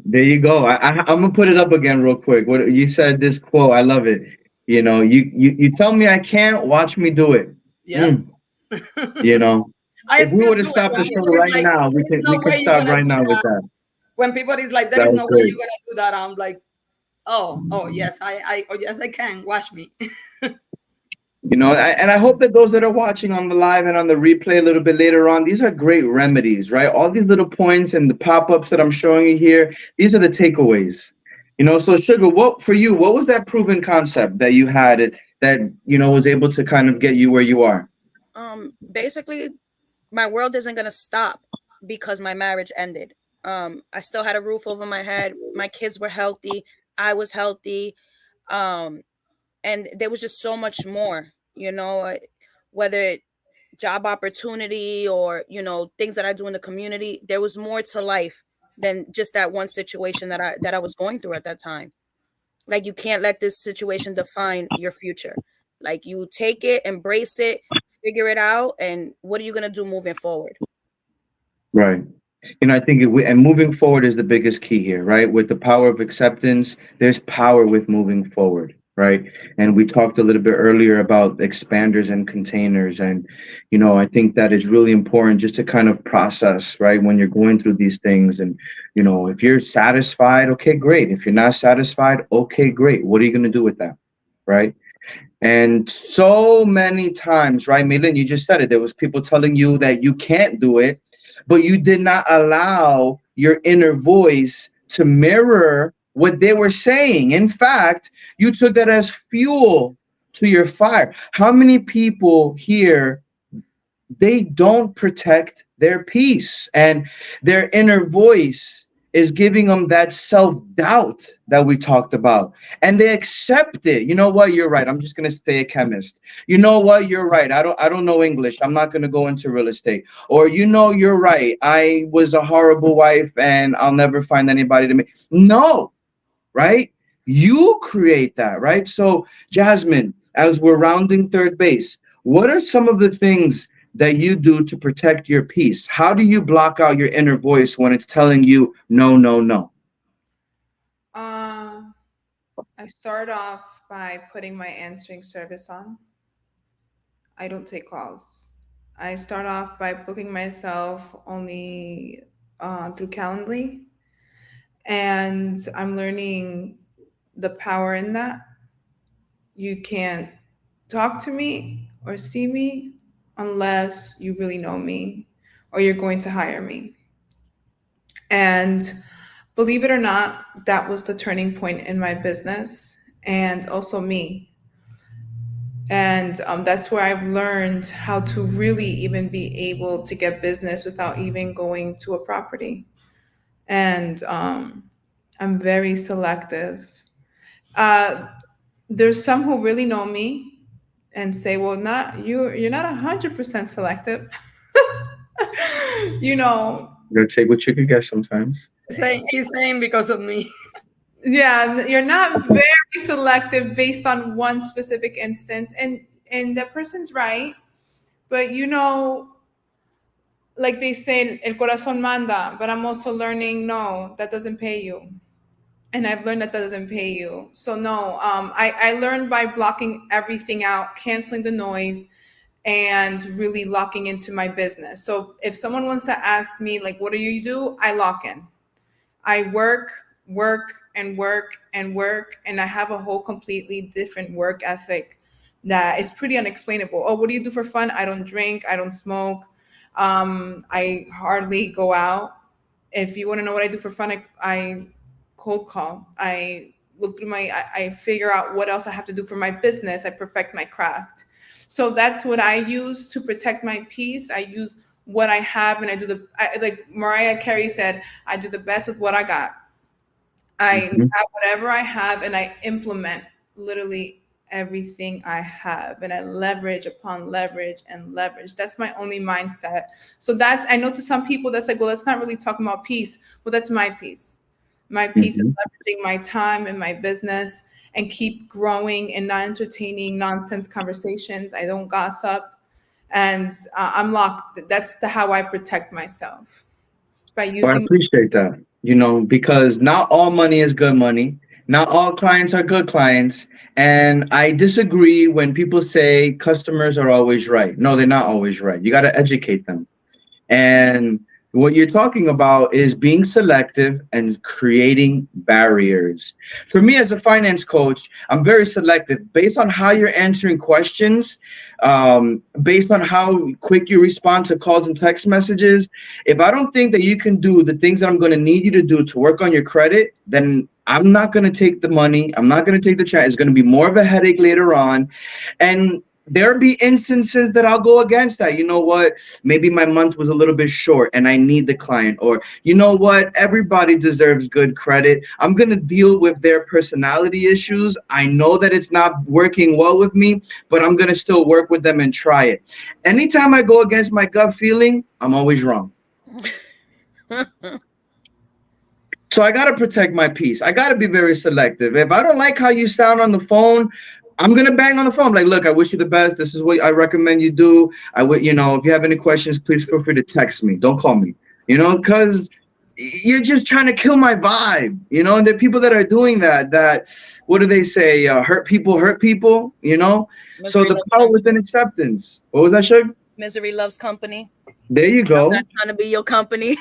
There you go. I'm gonna put it up again real quick. What you said, this quote, I love it. You tell me I can't, watch me do it. Yep. Mm, you know, I if we still were to do it stop when the show people is right like, now, we "There is could no we could way you're stop gonna right do now with that." that. When people is like, "There That is was no way great. you're gonna do that," I'm like, oh yes, oh yes, I can. Watch me. And I hope that those that are watching on the live and on the replay a little bit later on, these are great remedies, right? All these little points and the pop-ups that I'm showing you here, these are the takeaways. So Sugar, what for you, what was that proven concept that you had that was able to kind of get you where you are? Basically, my world isn't gonna stop because my marriage ended. I still had a roof over my head. My kids were healthy. I was healthy. Um, and there was just so much more, whether job opportunity or things that I do in the community. There was more to life than just that one situation that I was going through at that time. Like, you can't let this situation define your future. Like, you take it, embrace it, figure it out, and what are you going to do moving forward? Right. I think and moving forward is the biggest key here, right? With the power of acceptance, there's power with moving forward, right? And we talked a little bit earlier about expanders and containers. And, I think that is really important just to kind of process, right? When you're going through these things and, if you're satisfied, okay, great. If you're not satisfied, okay, great. What are you going to do with that? Right. And so many times, right, Malin, you just said it. There was people telling you that you can't do it, but you did not allow your inner voice to mirror what they were saying. In fact, you took that as fuel to your fire. How many people here, they don't protect their peace, and their inner voice is giving them that self-doubt that we talked about, and they accept it. You know what, you're right, I'm just going to stay a chemist. You know what, you're right, I don't know English, I'm not going to go into real estate. Or, you know, you're right, I was a horrible wife and I'll never find anybody to make. No, right? You create that, right? So, Jasmine, as we're rounding third base, what are some of the things that you do to protect your peace? How do you block out your inner voice when it's telling you no, no, no? Uh, I start off by putting my answering service on. I don't take calls. I start off by booking myself only through Calendly, and I'm learning the power in that. You can't talk to me or see me unless you really know me or you're going to hire me. And believe it or not, that was the turning point in my business and also me. And that's where I've learned how to really even be able to get business without even going to a property. And I'm very selective. Uh, there's some who really know me and say, "Well, not you. You're not 100% selective." you know, You're gonna take what you can get sometimes. She's saying because of me. yeah, you're not very selective based on one specific instance, and that person's right. But like they say, el corazón manda. But I'm also learning, no, that doesn't pay you. And I've learned that doesn't pay you. So no, I learned by blocking everything out, canceling the noise, and really locking into my business. So if someone wants to ask me, like, what do you do? I lock in. I work, work, and work, and work, and I have a whole completely different work ethic that is pretty unexplainable. Oh, what do you do for fun? I don't drink, I don't smoke, I hardly go out. If you want to know what I do for fun, I cold call. I look through I figure out what else I have to do for my business. I perfect my craft. So that's what I use to protect my peace. I use what I have, and I do like Mariah Carey said, I do the best with what I got. I Mhm. have whatever I have, and I implement literally everything I have, and I leverage upon leverage and leverage. That's my only mindset. So that's, I know to some people that's like, well, that's not really talking about peace. Well, that's my peace. My peace is Mhm. leveraging my time and my business and keep growing and not entertaining nonsense conversations. I don't gossip, and I'm locked. That's how I protect myself, by Well, I using. appreciate that, because not all money is good money. Not all clients are good clients. And I disagree when people say customers are always right. No, they're not always right. You got to educate them. And what you're talking about is being selective and creating barriers. For me, as a finance coach, I'm very selective based on how you're answering questions, based on how quick you respond to calls and text messages. If I don't think that you can do the things that I'm going to need you to do to work on your credit, then I'm not going to take the money. I'm not going to take the chance. It's going to be more of a headache later on. And there'll be instances that I'll go against that. You know what? Maybe my month was a little bit short and I need the client. Or, you know what? Everybody deserves good credit. I'm going to deal with their personality issues. I know that it's not working well with me, but I'm going to still work with them and try it. Anytime I go against my gut feeling, I'm always wrong. So I gotta protect my peace. I gotta be very selective. If I don't like how you sound on the phone, I'm gonna bang on the phone. Like, look, I wish you the best. This is what I recommend you do. I would, if you have any questions, please feel free to text me. Don't call me. Because you're just trying to kill my vibe. And there are people that are doing that. That, what do they say? Hurt people hurt people. So Misery the loves power company. within acceptance. What was that, Shug? Misery loves company. There you I'm not go. trying to be your company.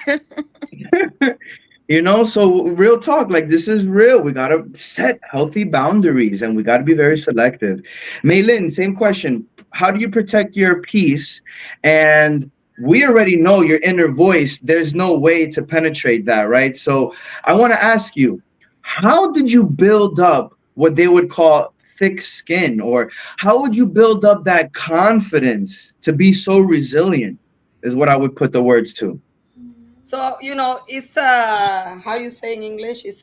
So real talk, like this is real. We gotta set healthy boundaries and we gotta be very selective. Maylin, same question. How do you protect your peace? And we already know your inner voice. There's no way to penetrate that, right? So I want to ask you, how did you build up what they would call thick skin, or how would you build up that confidence to be so resilient? Is what I would put the words to. So it's how you say in English, it's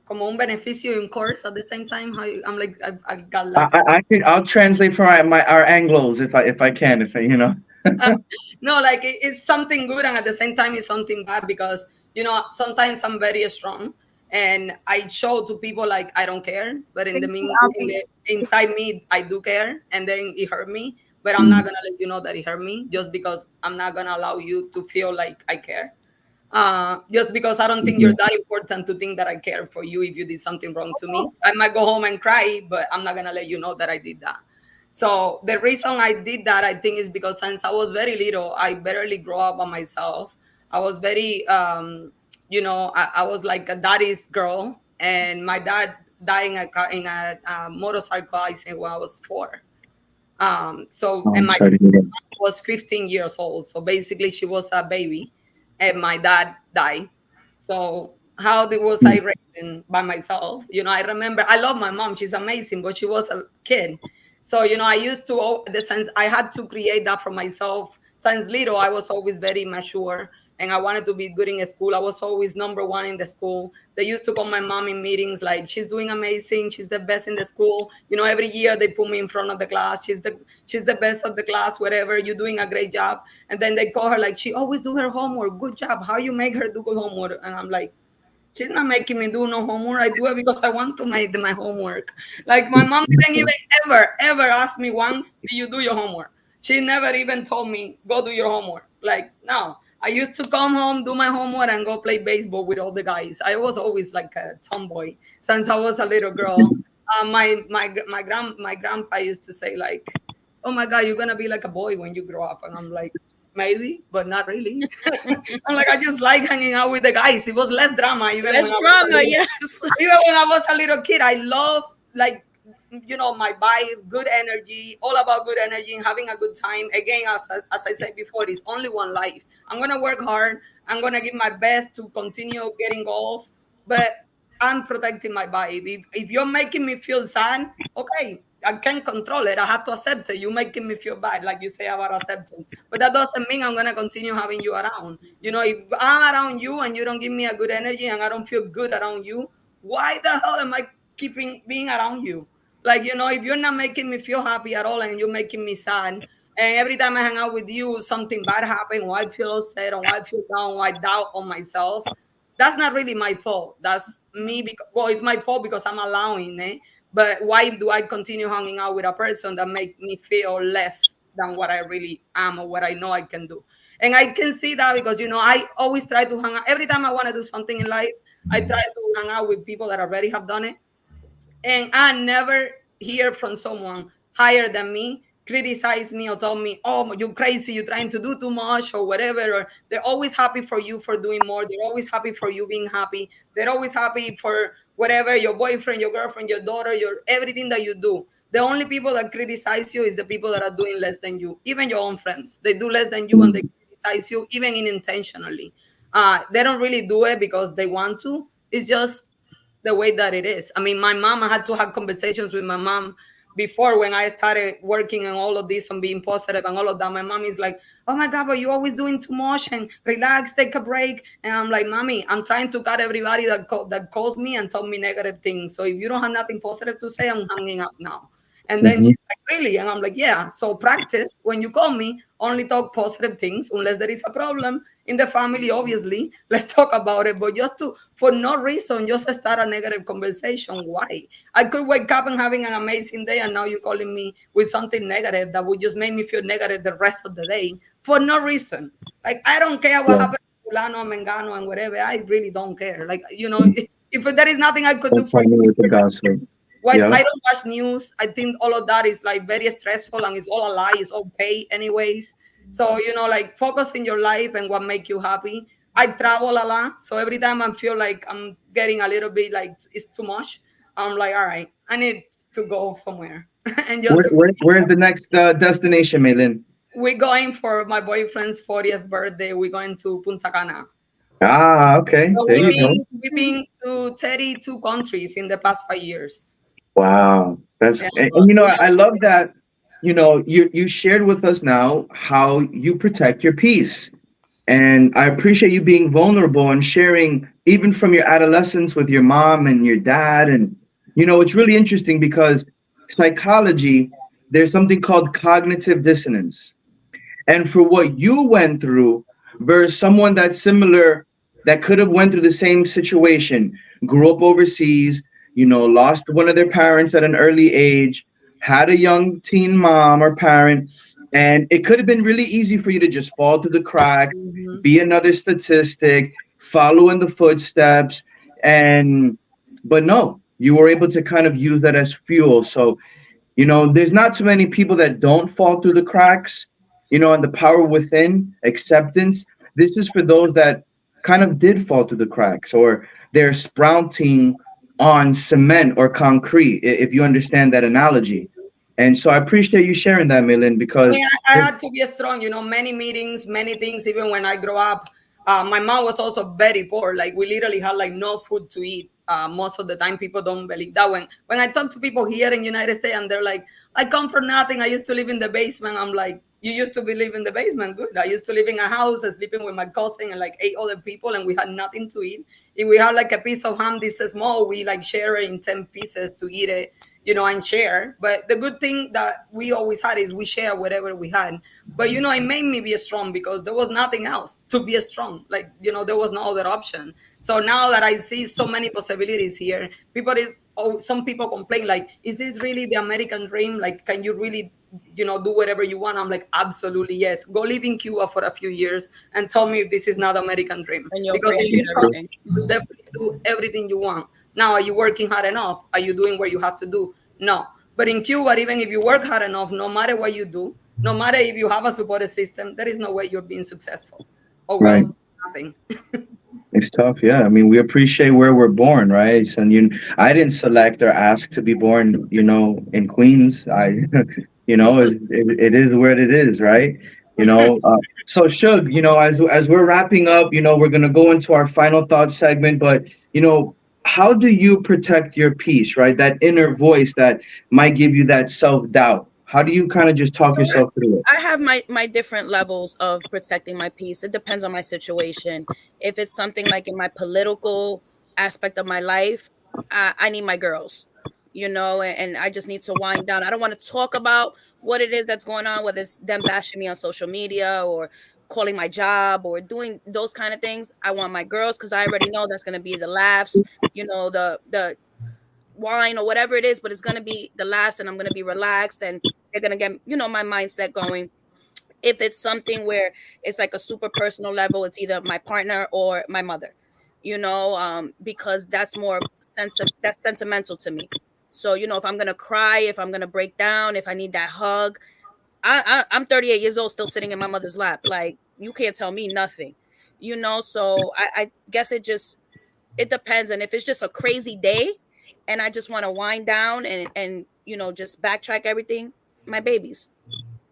como un beneficio in course at the same time. I'm like I got like I'll translate for our Anglos if I can, if I, you know. uh, no, like it's something good, and at the same time it's something bad, because sometimes I'm very strong and I show to people like I don't care, but Thank you, in Albie. the inside me I do care, and then it hurt me. But I'm not Mm, gonna let you know that it hurt me, just because I'm not gonna allow you to feel like I care. Just because I don't think you're mhm, that important to think that I care for you if you did something wrong to me. I might go home and cry, but I'm not gonna let you know that I did that. So the reason I did that, I think, is because since I was very little, I barely grew up by myself. I was very, I was like a daddy's girl, and my dad died in a motorcycle accident when I was 4. oh, And I'm my sorry to hear that. was 15 years old. So basically, she was a baby, and my dad died. So was I Mm, raising by myself? I remember I love my mom. She's amazing, but she was a kid. So I used to the sense I had to create that for myself. Since little, I was always very mature, and I wanted to be good in school. I was always number one in the school. They used to call my mom in meetings like, she's doing amazing, she's the best in the school. Every year they put me in front of the class. She's the best of the class, whatever, you're doing a great job. And then they call her like, she always do her homework, good job, how you make her do good homework? And I'm like, she's not making me do no homework. I do it because I want to make my homework. Like, my mom didn't even ever ask me once, do you do your homework? She never even told me, go do your homework. Like, no. I used to come home, do my homework, and go play baseball with all the guys. I was always like a tomboy since I was a little girl. My grandpa used to say like, "Oh my God, you're gonna be like a boy when you grow up," and I'm like, maybe, but not really. I'm like, I just like hanging out with the guys. It was less drama even when Less I was a drama, little yes. even when I was a little kid. I love, like, my vibe, good energy, all about good energy and having a good time. Again, as I said before, it's only one life. I'm gonna work hard. I'm gonna give my best to continue getting goals, but I'm protecting my vibe. If you're making me feel sad, okay, I can't control it. I have to accept it. You're making me feel bad, like you say about acceptance. But that doesn't mean I'm gonna continue having you around. If I'm around you and you don't give me a good energy and I don't feel good around you, why the hell am I keeping being around you? Like, if you're not making me feel happy at all and you're making me sad, and every time I hang out with you, something bad happens, or I feel sad, or I feel down, or I doubt on myself, that's not really my fault. That's me. Because, well, it's my fault because I'm allowing it. But why do I continue hanging out with a person that make me feel less than what I really am or what I know I can do? And I can see that because, I always try to hang out. Every time I want to do something in life, I try to hang out with people that already have done it. And I never hear from someone higher than me criticize me or tell me, oh, you're crazy, you're trying to do too much or whatever. Or they're always happy for you for doing more. They're always happy for you being happy. They're always happy for whatever, your boyfriend, your girlfriend, your daughter, your everything that you do. The only people that criticize you is the people that are doing less than you. Even your own friends, they do less than you and they mm, criticize you, even unintentionally. They don't really do it because they want to. It's just the way that it is. I mean, my mom, I had to have conversations with my mom before when I started working on all of this and being positive and all of that. My mom is like, oh my God, but you're always doing too much and relax, take a break. And I'm like, Mommy, I'm trying to cut everybody that calls me and tell me negative things. So if you don't have nothing positive to say, I'm hanging up now. And then mhm. she's like, really? And I'm like, yeah. So practice when you call me, only talk positive things unless there is a problem in the family, obviously. Let's talk about it. But just for no reason, just start a negative conversation. Why? I could wake up and having an amazing day, and now you're calling me with something negative that would just make me feel negative the rest of the day for no reason. Like, I don't care what Yeah, happened to Fulano, Mengano, and whatever. I really don't care. Like, mm. if there is nothing I could do Don't for tell me you, with the gossip. what Yeah. I don't watch news. I think all of that is like very stressful and it's all a lie. It's all pay anyways. So like focus in your life and what make you happy. I travel a lot, so every time I feel like I'm getting a little bit like it's too much, I'm like, all right, I need to go somewhere and Where just where's the next destination, Maylin? we're going for my boyfriend's 40th birthday. We're going to Punta Cana. Ah, okay. So There we've you go. been we've been to 32 countries in the past 5 years. Wow. That's Yeah. and I love that, you shared with us now how you protect your peace. And I appreciate you being vulnerable and sharing even from your adolescence with your mom and your dad. And it's really interesting because psychology, there's something called cognitive dissonance. And for what you went through versus someone that's similar, that could have went through the same situation, grew up overseas, lost one of their parents at an early age, had a young teen mom or parent, and it could have been really easy for you to just fall through the crack, Mhm. be another statistic, follow in the footsteps. And but no, you were able to kind of use that as fuel. So there's not too many people that don't fall through the cracks, and the power within acceptance. This is for those that kind of did fall through the cracks, or they're sprouting on cement or concrete, if you understand that analogy. And so I appreciate you sharing that, Millen, I because mean, I had to be strong, many meetings, many things, even when I grew up. My mom was also very poor. Like, we literally had like no food to eat. Most of the time, people don't believe that. When I talk to people here in United States and they're like, I come from nothing. I used to live in the basement. I'm like, you used to be live in the basement? Good. I used to live in a house, sleeping with my cousin and like 8 other people, and we had nothing to eat. If we had like a piece of ham this small, we like share it in 10 pieces to eat it, and share. But the good thing that we always had is we share whatever we had. But it made me be strong because there was nothing else to be strong. Like, there was no other option. So now that I see so many possibilities here, some people complain like, is this really the American dream? Like, can you really, do whatever you want? I'm like, absolutely yes. Go live in Cuba for a few years and tell me if this is not American dream. And you Because in appreciate this country, everything. you definitely do everything you want. Now, are you working hard enough? Are you doing what you have to do? No. But in Cuba, even if you work hard enough, no matter what you do, no matter if you have a supported system, there is no way you're being successful. Or right. well, nothing. It's tough, yeah. I mean, we appreciate where we're born, right? And I didn't select or ask to be born, in Queens. It is where it is, right? So Shug, as we're wrapping up, we're gonna go into our final thoughts segment. But how do you protect your peace, right? That inner voice that might give you that self doubt. How do you kind of just talk So yourself through it? I have my different levels of protecting my peace. It depends on my situation. If it's something like in my political aspect of my life, I need my girls, and I just need to wind down. I don't want to talk about what it is that's going on, whether it's them bashing me on social media or calling my job or doing those kind of things. I want my girls because I already know that's going to be the laughs, the wine or whatever it is, but it's going to be the last and I'm going to be relaxed and they're going to get, my mindset going. If it's something where it's like a super personal level, it's either my partner or my mother, because that's more that's sentimental to me. So, if I'm going to cry, if I'm going to break down, if I need that hug, I'm 38 years old, still sitting in my mother's lap. Like, you can't tell me nothing, so I guess it depends. And if it's just a crazy day and I just want to wind down and just backtrack everything, my babies.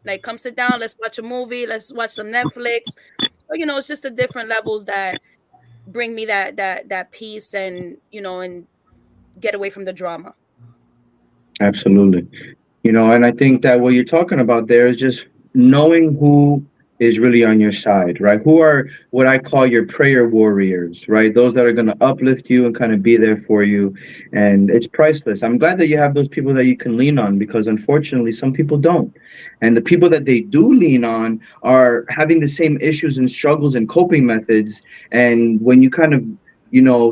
Like, come sit down, let's watch a movie, let's watch some Netflix. So, it's just the different levels that bring me that peace and, and get away from the drama. Absolutely. And I think that what you're talking about there is just knowing who is really on your side, right? Who are what I call your prayer warriors, right? Those that are going to uplift you and kind of be there for you. And it's priceless. I'm glad that you have those people that you can lean on, because unfortunately, some people don't. And the people that they do lean on are having the same issues and struggles and coping methods. And when you kind of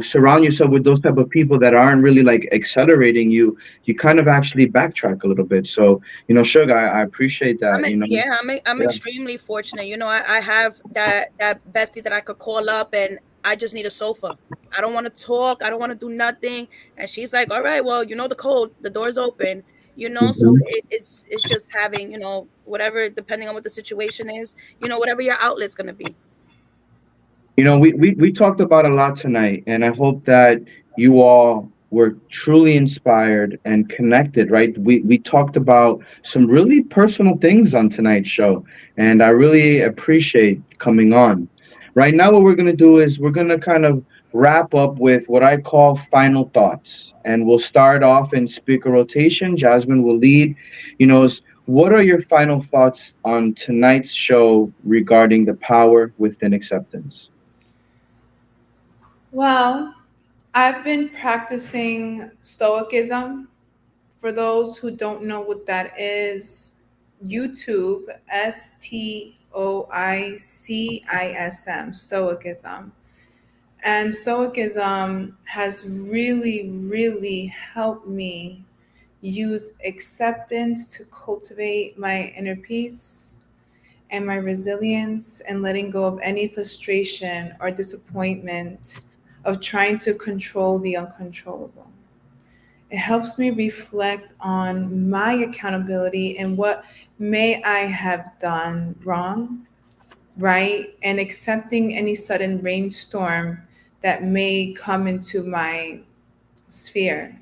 surround yourself with those type of people that aren't really like accelerating you, you kind of actually backtrack a little bit. So Sugar, I appreciate that. Yeah, I'm Yeah. extremely fortunate. I have that bestie that I could call up and I just need a sofa. I don't want to talk. I don't want to do nothing. And she's like, all right, well, the code, the door's open, so Mhm. it's just having, whatever, depending on what the situation is, whatever your outlet's going to be. We talked about a lot tonight, and I hope that you all were truly inspired and connected, right? We talked about some really personal things on tonight's show, and I really appreciate coming on. Right now, what we're going to do is we're going to kind of wrap up with what I call final thoughts. And we'll start off in speaker rotation. Jasmine will lead. What are your final thoughts on tonight's show regarding the power within acceptance? Well, I've been practicing Stoicism. For those who don't know what that is, YouTube, Stoicism, Stoicism. And Stoicism has really, really helped me use acceptance to cultivate my inner peace and my resilience and letting go of any frustration or disappointment of trying to control the uncontrollable. It helps me reflect on my accountability and what may I have done wrong, right? And accepting any sudden rainstorm that may come into my sphere.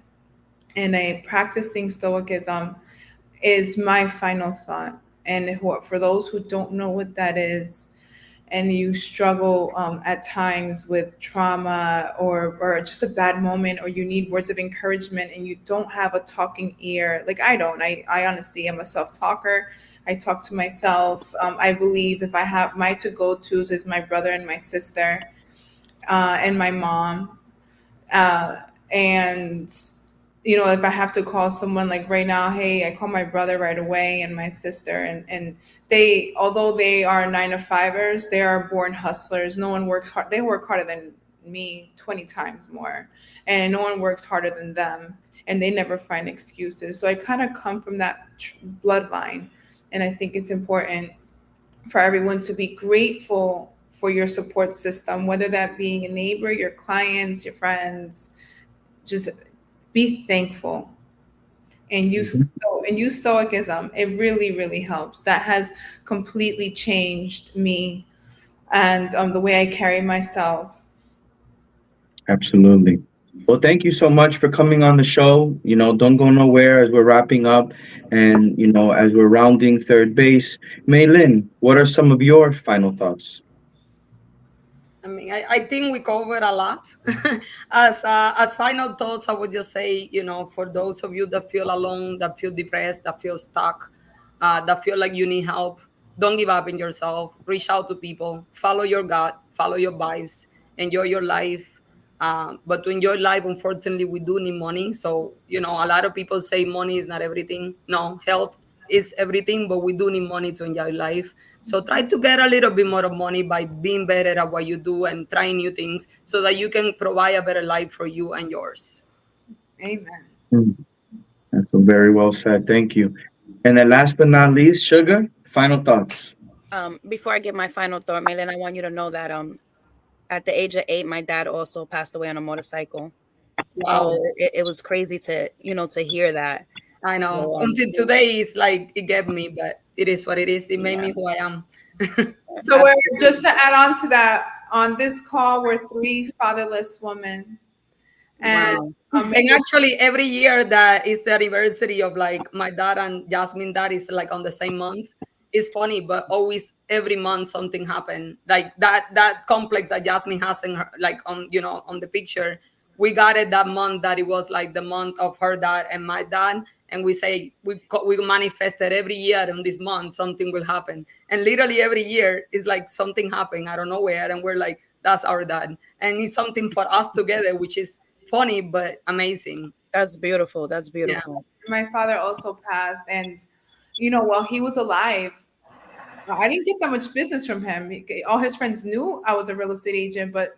And a practicing stoicism is my final thought. And for those who don't know what that is, and you struggle at times with trauma or just a bad moment, or you need words of encouragement and you don't have a talking ear, like I don't, I honestly am a self-talker. I talk to myself. I believe if I have my to-go-tos is my brother and my sister and my mom, uh, and if I have to call someone, like right now, hey, I call my brother right away and my sister, and they, although they are 9 to 5ers, they are born hustlers. No one works hard. They work harder than me 20 times more, and no one works harder than them, and they never find excuses. So I kind of come from that bloodline, and I think it's important for everyone to be grateful for your support system, whether that being a neighbor, your clients, your friends. Just be thankful and Mhm. use stoicism. It really, really helps. That has completely changed me and the way I carry myself. Absolutely. Well, thank you so much for coming on the show. Don't go nowhere as we're wrapping up and, as we're rounding third base. Maylin, what are some of your final thoughts? I mean, I think we covered a lot. As final thoughts, I would just say, for those of you that feel alone, that feel depressed, that feel stuck, that feel like you need help, don't give up in yourself. Reach out to people. Follow your gut. Follow your vibes. Enjoy your life. But to enjoy life, unfortunately, we do need money. So, a lot of people say money is not everything. No, health is everything, but we do need money to enjoy life. So try to get a little bit more of money by being better at what you do and trying new things so that you can provide a better life for you and yours. Amen. Mm, That's very well said. Thank you. And then last but not least, Sugar, final thoughts. Before I give my final thought, Malin, I want you to know that at the age of 8, my dad also passed away on a motorcycle. So Wow. it was crazy to to hear that. I know. So Until today, it's like it gave me, but it is what it is. It made yeah, me who I am. So we're just absolutely. to add on to that. On this call, we're three fatherless women, and Wow. And maybe actually, every year that is the anniversary of like my dad and Jasmine dad is like on the same month. It's funny, but always every month something happened. Like that complex that Jasmine has in her, like on on the picture, we got it that month that it was like the month of her dad and my dad, and we say we manifested every year on this month something will happen, and literally every year is like something happening out of nowhere, and we're like that's our dad, and it's something for us together, which is funny but amazing. That's beautiful. That's Yeah, beautiful. my father also passed, and while he was alive, I didn't get that much business from him. All his friends knew I was a real estate agent, but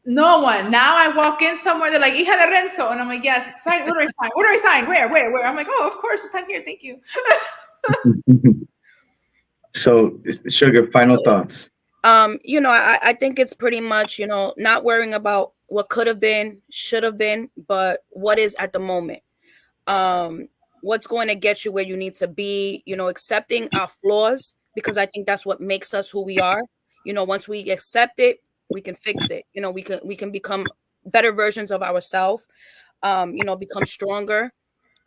no one. Now I walk in somewhere, they're like, "Hija de Renzo," and I'm like, "Yes, sign. Where do I sign? Where do I sign? Where?" I'm like, "Oh, of course, sign here. Thank you." So, Sugar, final thoughts. I think it's pretty much, not worrying about what could have been, should have been, but what is at the moment. Um, what's going to get you where you need to be, accepting our flaws, because I think that's what makes us who we are. Once we accept it, we can fix it. We can become better versions of ourselves, become stronger.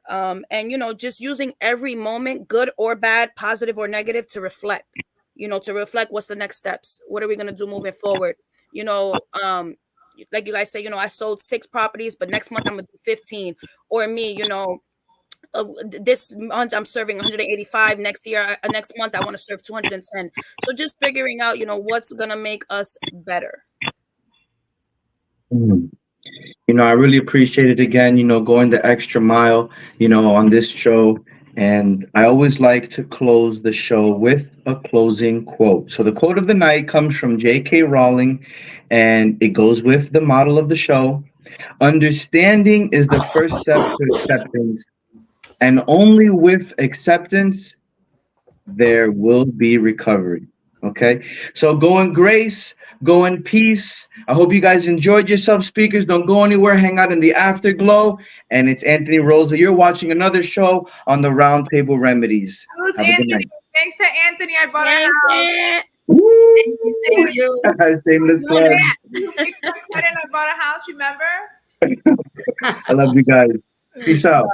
And just using every moment, good or bad, positive or negative, to reflect, what's the next steps, what are we going to do moving forward, you know um like you guys say, I sold 6 properties, but next month I'm gonna do 15. Or me, this month I'm serving 185. Next month I want to serve 210. So just figuring out, what's gonna make us better. Mm. I really appreciate it again, going the extra mile, on this show. And I always like to close the show with a closing quote. So the quote of the night comes from J.K. Rowling, and it goes with the model of the show. Understanding is the first step to acceptance, and only with acceptance there will be recovery. Okay, so go in grace, go in peace. I hope you guys enjoyed yourself, speakers. Don't go anywhere, hang out in the afterglow. And it's Anthony Rosa. You're watching another show on the Roundtable Remedies. It was Have a good Anthony. night. Thanks to Anthony, I bought a Thanks, house. Aunt. Woo! Thank you. Shameless You plug. Matt. You fixed my credit and I bought a house, remember? I love you guys. Peace out.